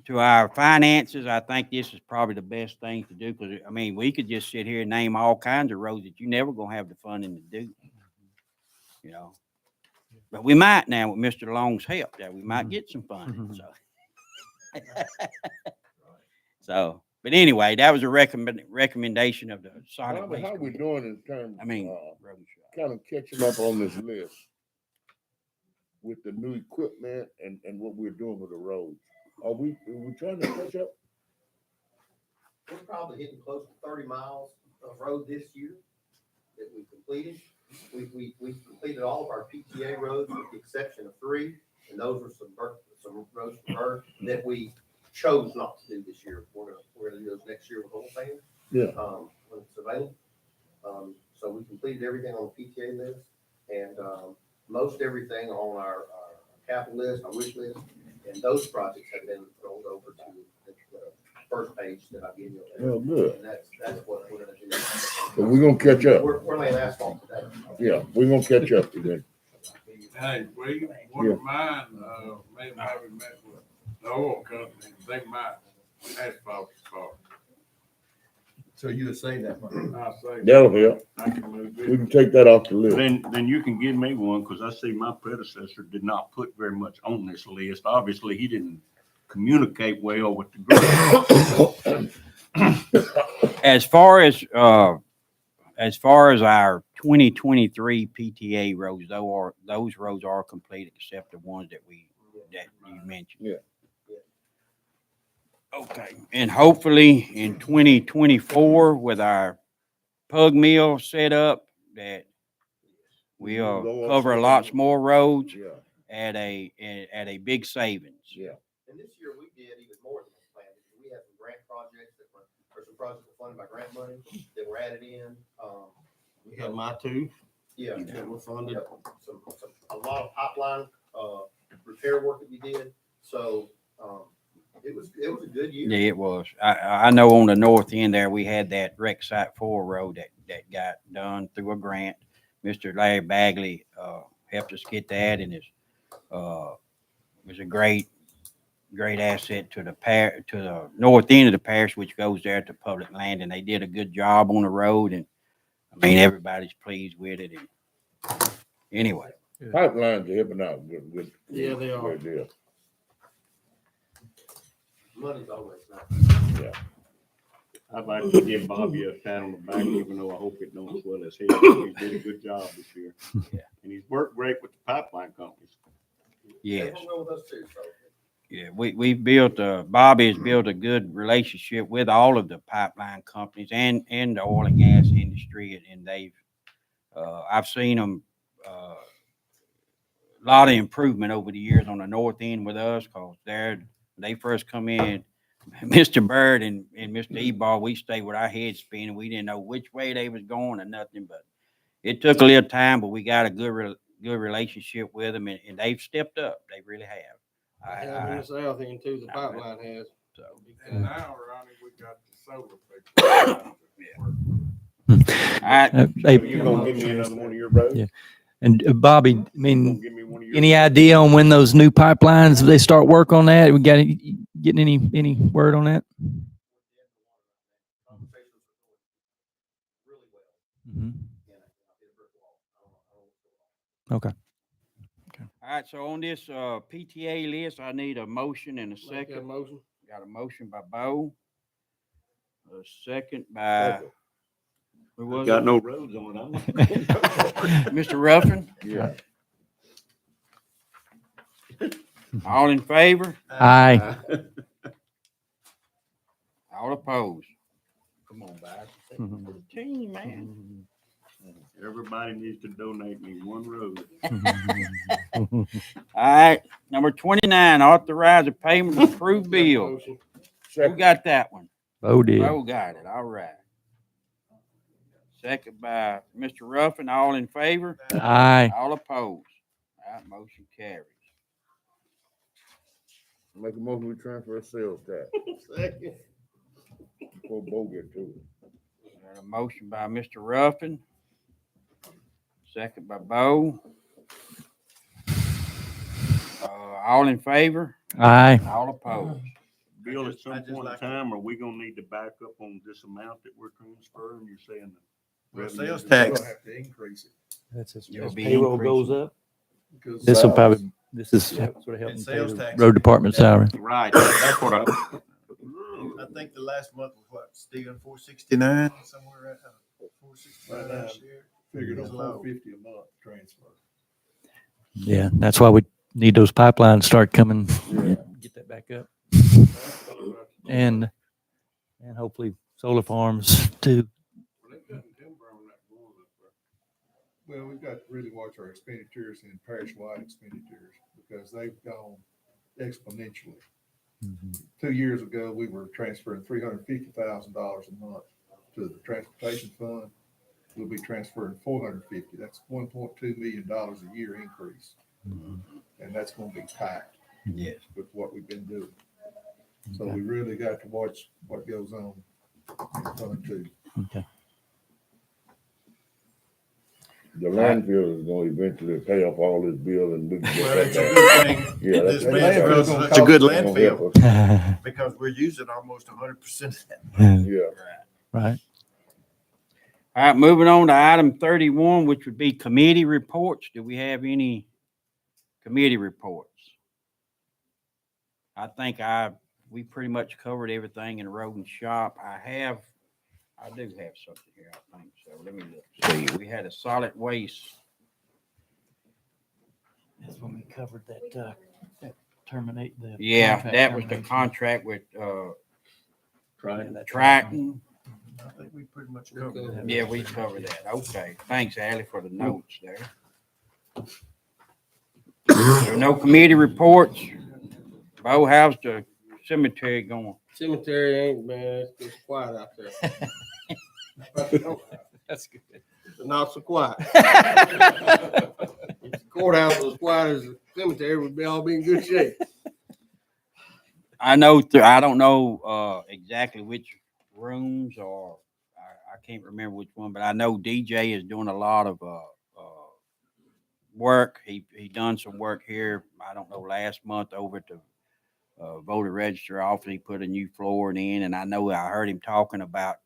to our finances, I think this is probably the best thing to do, because we could just sit here and name all kinds of roads that you never gonna have the funding to do. But we might now with Mr. Long's help, that we might get some funding. But anyway, that was a recommendation of the solid Bobby, waste. how we Committee. doing in terms, road shop. kind of catching up on this list with the new equipment and what we're doing with the roads? Are we trying to catch up? We're probably hitting close to 30 miles of road this year that we completed. We completed all of our PTA roads with the exception of 3, and those were some roads from Bird that we chose not to do this year. We're gonna do those next year with whole fans. Yeah. When it's available. So we completed everything on the PTA list, and most everything on our capital list, our wish list, and those projects have been rolled over to the first page that I gave you. Oh, good. And that's what we're gonna do. So we're gonna catch up. We're laying asphalt today. Yeah, we're gonna catch up today. Hey, we wouldn't mind, maybe having met with the oil company, they might asphalt the car. So you would say that money? I say. That'll help. I can move We it. can take that off the list. Then you can give me one, because I see my predecessor did not put very much on this list. Obviously, he didn't communicate well with the group. As far as our 2023 PTA roads, those roads are completed except the ones that you mentioned. Yeah. Okay, and hopefully in 2024 with our pug mill set up, that we'll cover lots more roads Yeah, at a big savings. yeah. And this year we did even more than we planned. We had some grant projects or some projects that were funded by grant money that were added in. We had my 2 Yeah. that were funded. A lot of pipeline, repair work that we did. So, it was a good year. Yeah, it was. I know on the north end there, we had that Rec Site 4 road that got done through a grant. Mr. Larry Bagley helped us get that, and it was a great asset to the north end of the parish, which goes there to public land, and they did a good job on the road, and everybody's pleased with it. And anyway, Pipelines are helping out good. Yeah, they are. Good deal. Money's always nice. Yeah. I'd like to give Bobby a pat on the back, even though I hope it don't as well as he. He did a good job this year. Yeah. And he's worked great with the pipeline companies. yes. They were with us too, so. Yeah, we built Bobby has built a good relationship with all of the pipeline companies and the oil and gas industry, and they've I've seen them a lot of improvement over the years on the north end with us, because they first come in, Mr. Bird and Mr. Eball, we stayed with our heads spinning. We didn't know which way they was going or nothing, but it took a little time, but we got a good relationship with them, and they've stepped up. They really have. I have in the south end too, the pipeline has. So, And now, Ronnie, we got the solar people. all right. So you gonna give me another one of your roads? Yeah. And Bobby, I Gonna mean, give me one of your- any idea on when those new pipelines, they start work on that? We got, getting any word on that? Mhm. Okay. All right, so on this, PTA list, I need a motion and a Make that second. motion. Got a motion by Bo. A second by, who was Got it? no roads on it. I'm not- Mr. Ruffin, Yeah. all in favor? Aye. All opposed? Come on, guys. For the team, man. Everybody needs to donate me one road. All right, number 29, authorize a payment of approved bills. Who got that one? Oh, dear. Bo got it, all right. Second by Mr. Ruffin, all in favor? Aye. All opposed? All right, motion carries. Make a motion, we transfer sales tax Second. before Bo get to it. Got a motion by Mr. Ruffin. Second by Bo. All in favor? Aye. All opposed? Bill, at I some just point in like to- time, are we gonna need to back up on this amount that we're transferring? You're saying the Well, revenue- sales We're tax. gonna have to increase it. You'll be Payroll increasing. goes up. Because This will Size. probably, this is Yeah. sort of helping And pay sales the tax. road department salary. Right, that's what I. I think the last month was what, Stephen, 469, somewhere around, 469 Right now. last year? figured on It's low. 450 a month transfer. Yeah, that's why we need those pipelines to start coming, Yeah. get that back up. And hopefully solar farms too. Well, we've got to really watch our expenditures and parish-wide expenditures because they've gone exponentially. 2 years ago, we were transferring $350,000 a month to the transportation fund. We'll be transferring 450. That's $1.2 million a year increase. And that's gonna be packed. Yes. With what we've been doing. So we really got to watch what goes on in Fund 2. Okay. The landfill is gonna eventually pay off all this bill and we can get Well, that it's a back. good thing. Yeah, This that's- landfill is gonna such a good It's gonna help landfill us. because we're using almost 100% of that. Yeah. Right. All right, moving on to item 31, which would be committee reports. Do we have any committee reports? I think we pretty much covered everything in road and shop. I do have something here, I think. So let me look. See, we had a solid waste. That's when we covered that terminate the. Yeah, contract that was the termination. contract with, Yeah, that Triton. I think we pretty much covered that. Yeah, we covered that. Okay. Thanks, Ally, for the notes there. There are no committee reports. Bo, how's the cemetery going? Cemetery ain't bad. It's quiet out there. That's good. Not so quiet. If the courthouse was quiet as the cemetery, we'd all be in good shape. I know, I don't know exactly which rooms or I can't remember which one, but I know DJ is doing a lot of work. He done some work here, I don't know, last month over at the voter register office. He put a new floor in, and I know I heard him talking about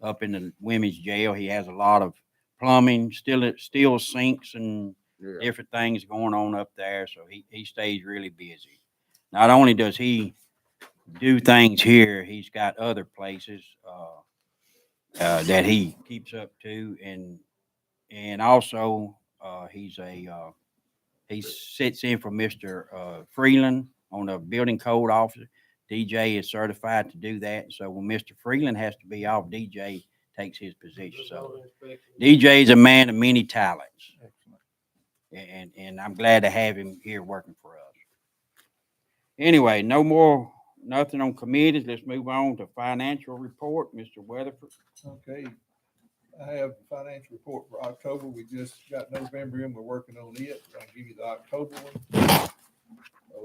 up in the women's jail. He has a lot of plumbing, still sinks and Yeah. different things going on up there. So he stays really busy. Not only does he do things here, he's got other places that he keeps up to, and also he sits in for Mr. Freeland on the building code officer. DJ is certified to do that. So when Mr. Freeland has to be off, DJ takes his position. So DJ is a man of many talents. And I'm glad to have him here working for us. Anyway, nothing on committees. Let's move on to financial report. Mr. Weatherford. Okay. I have the financial report for October. We just got November in. We're working on it. I'll give you the October one.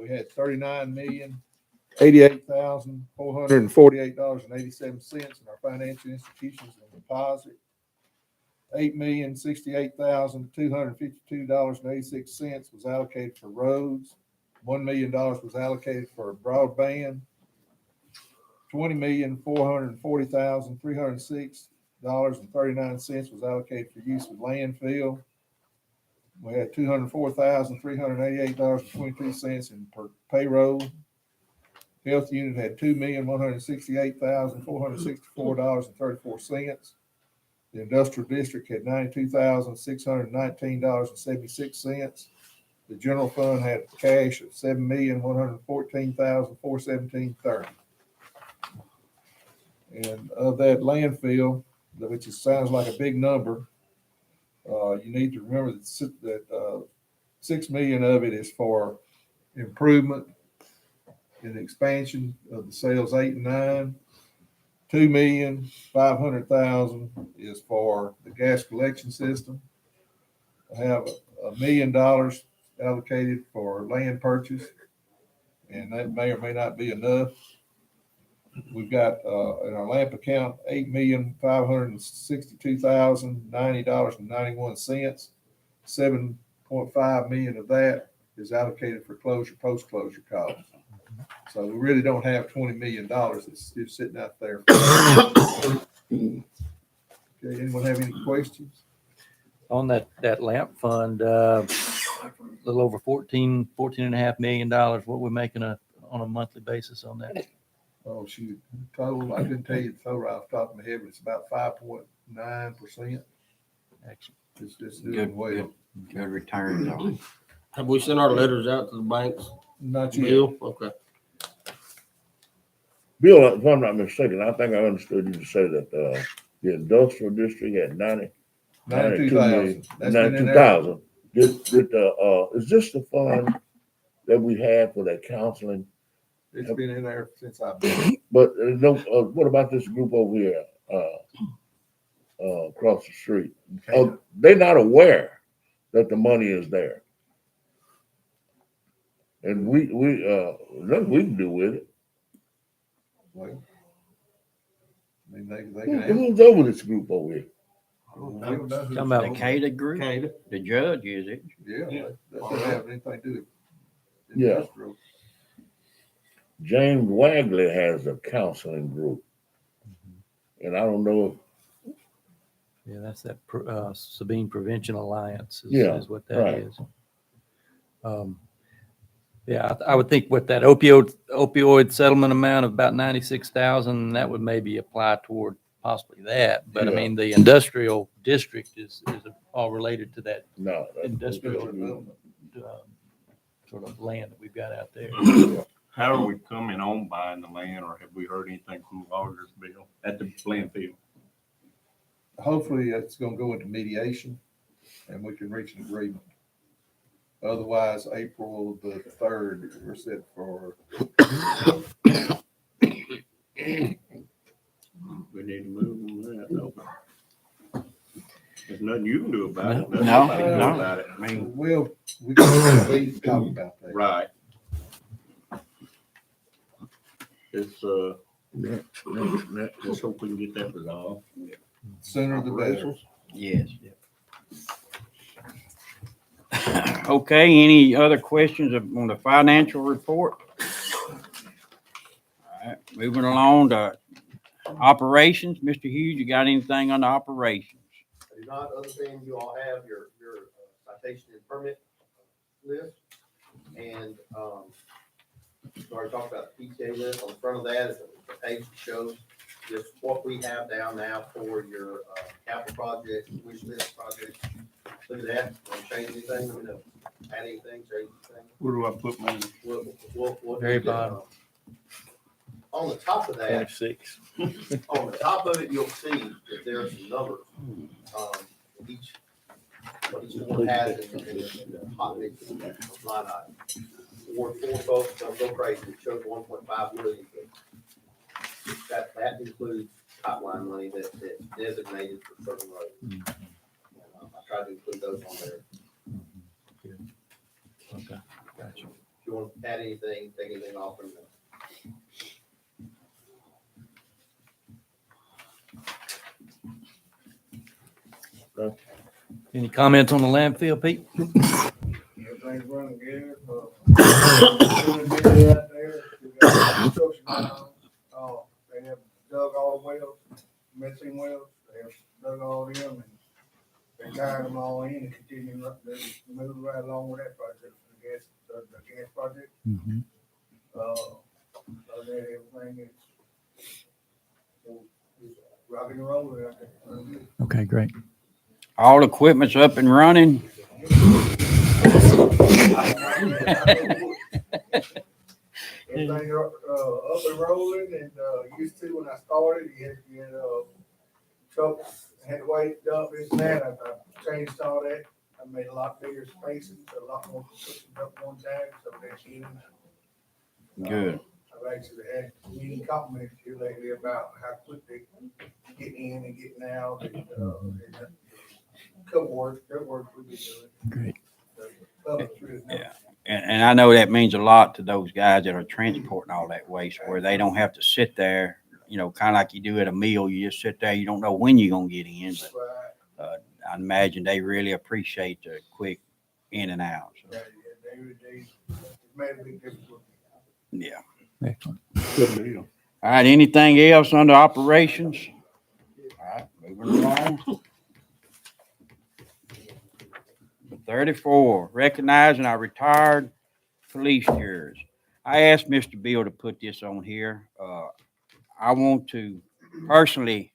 We had $39,088,448.87 in our financial institutions on deposit. $8,068,252.86 was allocated for roads. $1 million was allocated for broadband. $20,440,306.39 was allocated for use of landfill. We had $204,388.22 in payroll. Health unit had $2,168,464.34. The industrial district had $92,619.76. The general fund had cash of $7,114,417.30. And of that landfill, which sounds like a big number, you need to remember that 6 million of it is for improvement and expansion of the sales 8 and 9. 2,500,000 is for the gas collection system. I have $1 million allocated for land purchase, and that may or may not be enough. We've got in our lamp account $8,562,090.91. 7.5 million of that is allocated for post-closure costs. So we really don't have $20 million that's just sitting out there. Okay, anyone have any questions? On that lamp fund, a little over $14.5 million. What we're making on a monthly basis on that? Oh, shoot, total, I couldn't tell you the total off the top of my head, but it's about 5.9%. Excellent. It's doing well. Good returns on it. Have we sent our letters out to the banks? Not yet. Bill? Okay. Bill, if I'm not mistaken, I think I understood you to say that, the industrial district had 92,000. That's been in there. 92,000. Is this the fund that we had for that counseling? It's been in there since I've been. But no, what about this group over here, across the street? They're not aware that the money is there. And nothing we can do with it. Well, I mean, they can have. Who's over this group over here? Talking about The Cada group, Cada. the judge is it? Yeah, that doesn't have anything to do with Yeah. industrial. James Wagley has a counseling group. And I don't know Yeah, that's that Sabine Prevention Alliance Yeah, is what that right. is. Yeah, I would think with that opioid settlement amount of about 96,000, that would maybe apply toward possibly that. But I Yeah. mean, the industrial district is all related to that No. industrial sort of land that we've got out there. How are we coming on buying the land, or have we heard anything from the auditors, Bill, at the landfill? Hopefully it's gonna go into mediation and we can reach an agreement. Otherwise, April the 3rd, we're set for. We need to move on that, don't we? There's nothing you can do about it. No, Nothing I can do no. about it. I mean, We can meet and talk about that. Right. It's, let's hope we can get that resolved. Sooner the better. yes. Okay, any other questions on the financial report? All right, moving along to operations. Mr. Hughes, you got anything on the operations? I do not, other than you all have your citation and permit list. And, sorry, talk about the PTA list. On the front of that is a page that shows just what we have down now for your, capital projects, wish list projects. Look at that. Want to change anything? Let me know. Add anything, change anything? Where do I put mine? We'll Very do that. bottom. On the top of that, 26. on the top of it, you'll see that there are some numbers. What each one has in the hot mix line item. Ward 4 folks, don't go crazy, it shows 1.5 million. That includes pipeline money that's designated for certain roads. I tried to include those on there. Okay, gotcha. If you want to add anything, take anything off from that. Any comments on the landfill, Pete? Everything's running good. Doing busy out there. We got construction going on. They have dug all the wells, missing wells. They have dug all of them and they tied them all in and continue to move right along with that project, the gas project. Mhm. Other than everything is rocking and rolling out there. Running good. Okay, great. All equipment's up and running. Everything up and rolling and used to when I started, you had trucks had to wait dump this and that. I changed all that. I made a lot bigger spaces, a lot more pushing up one time, so that's huge. Good. I've actually had many compliments here lately about how quick they get in and getting out and good work we've been doing. Great. The public's really nice. Yeah. And I know that means a lot to those guys that are transporting all that waste where they don't have to sit there, you know, kind of like you do at a meal. You just sit there, you don't know when you're going to get in. But I imagine they really appreciate the quick in and out. So, They made a big difference. yeah. Excellent. Good deal. All right. Anything else under operations? All right. Moving along. 34, recognizing our retired police jurors. I asked Mr. Bill to put this on here. I want to personally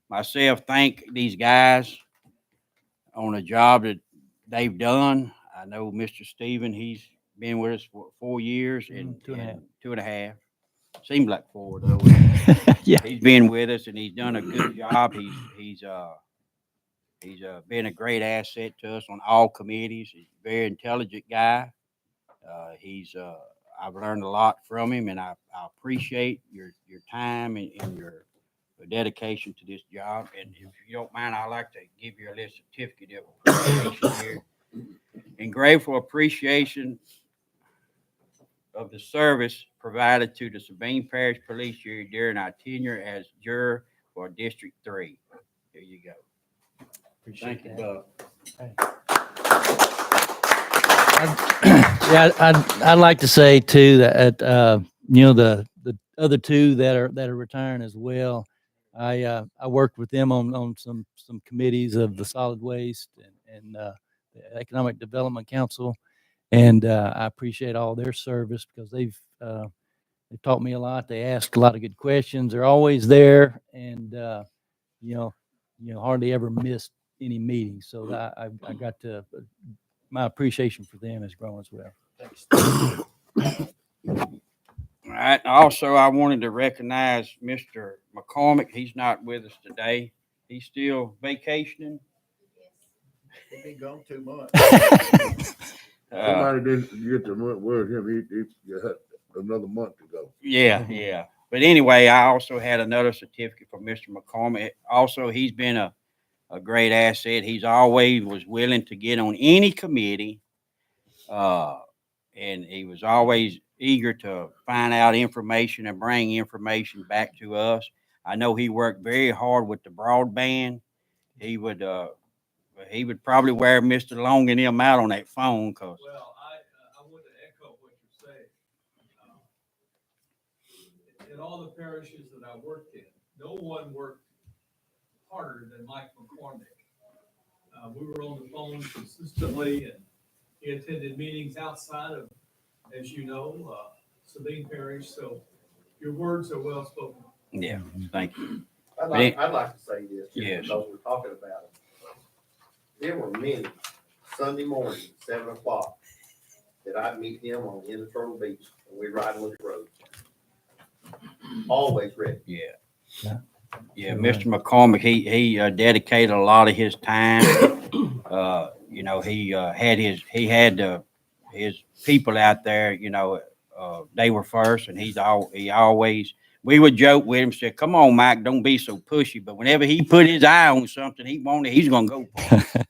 myself thank these guys on a job that they've done. I know Mr. Stephen, he's been with us for 4 years and 2.5. Seems like 4 though. Yeah. He's been with us and he's done a good job. He's been a great asset to us on all committees. He's a very intelligent guy. I've learned a lot from him, and I appreciate your time and your dedication to this job. And if you don't mind, I'd like to give you a little certificate of appreciation here. In grateful appreciation of the service provided to the Sabine Parish Police Jury during our tenure as juror for District 3. Here you go. Thank you, Bub. I'd like to say too that you know the other two that are retiring as well. I worked with them on some committees of the solid waste and the Economic Development Council, and I appreciate all their service because they've taught me a lot. They ask a lot of good questions. They're always there, and you know hardly ever miss any meetings. So I got to. My appreciation for them has grown as well. Thanks. All right. Also, I wanted to recognize Mr. McCormick. He's not with us today. He's still vacationing. He's been gone too much. Somebody didn't get the word him. He had another month to go. Yeah. But anyway, I also had another certificate from Mr. McCormick. Also, he's been a great asset. He's always was willing to get on any committee, and he was always eager to find out information and bring information back to us. I know he worked very hard with the broadband. He would probably wear Mr. Long and him out on that phone. Cause Well, I want to echo what you're saying. In all the parishes that I worked in, no one worked harder than Mike McCormick. We were on the phone consistently, and he attended meetings outside of, as you know, Sabine Parish. So your words are well spoken. yeah, thank you. I'd like to say this, just Yes. because we're talking about it. There were many Sunday mornings, 7 o'clock, that I'd meet him on the end of Turtle Beach, and we'd ride on the road. Always ready. Yeah, Mr. McCormick, he dedicated a lot of his time. You know, he had his people out there. You know, they were first, and he always. We would joke with him, say, "Come on, Mike, don't be so pushy." But whenever he put his eye on something, he's gonna go for it.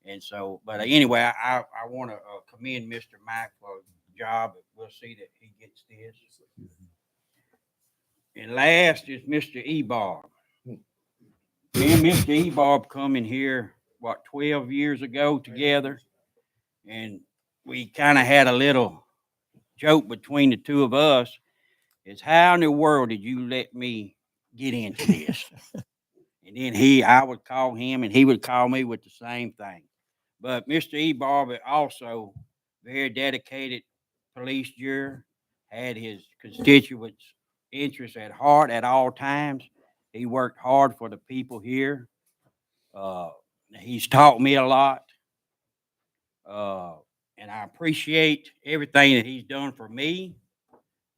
And so, but anyway, I want to commend Mr. Mike for the job. We'll see that he gets this. And last is Mr. Ebar. Me and Mr. E-Bob come in here, 12 years ago together? And we kind of had a little joke between the two of us, is how in the world did you let me get into this? And then I would call him and he would call me with the same thing. But Mr. E-Bob also very dedicated police juror, had his constituents' interests at heart at all times. He worked hard for the people here. He's taught me a lot. And I appreciate everything that he's done for me,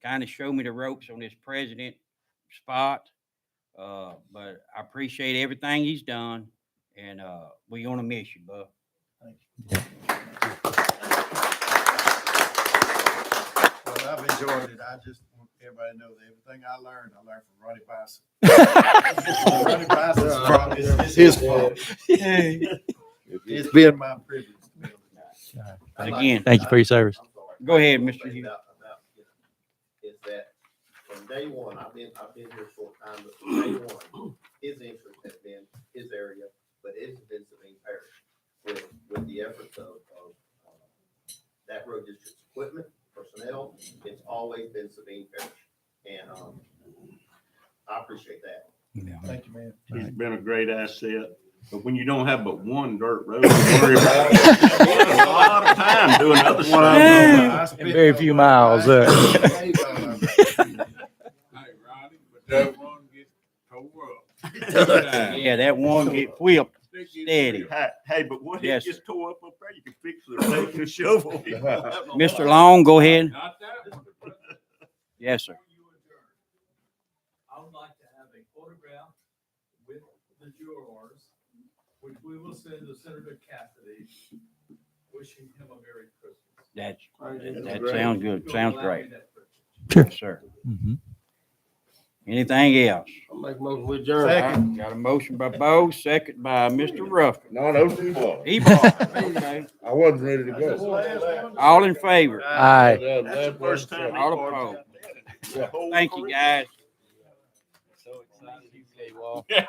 kind of showed me the ropes on this president spot. But I appreciate everything he's done, and we're gonna miss you, bud. Well, I've enjoyed it. I just want everybody to know that everything I learned from Ronnie Bison. Ronnie Bison's fault. It's his fault. It's been my privilege to be able to do it. Again, Thank you for your service. Go ahead, Mr. Hughes. Is that from day one, I've been here a short time, but from day one, his interest has been his area, but it has been Sabine Parish with the efforts of that road district's equipment, personnel. It's always been Sabine Parish. And I appreciate that. Thank you, man. He's been a great asset. But when you don't have but one dirt road to worry about, you spend a lot of time doing other stuff. And very few miles. Hey, Ronnie, but that one gets tore up. Yeah, that one get whipped steady. Hey, but when Yes, it gets tore up there, you can fix it or take a shovel. Mr. Long, go ahead. Not that one. Yes, sir. I would like to have a photograph with the jurors, which we will send to Senator Cassidy, wishing him a Merry Christmas. That sounds good. You'll Sounds allow great. me that privilege. Yes, sir. Mhm. Anything else? I'll make a motion with adjourn. Second. Got a motion by Bo, second by Mr. Ruffin. No, those people. E-Bob, okay. I wasn't ready to go. All in favor? Aye. That's the first time. All they've opposed. done that. Thank you, guys. So excited you came off. Yeah.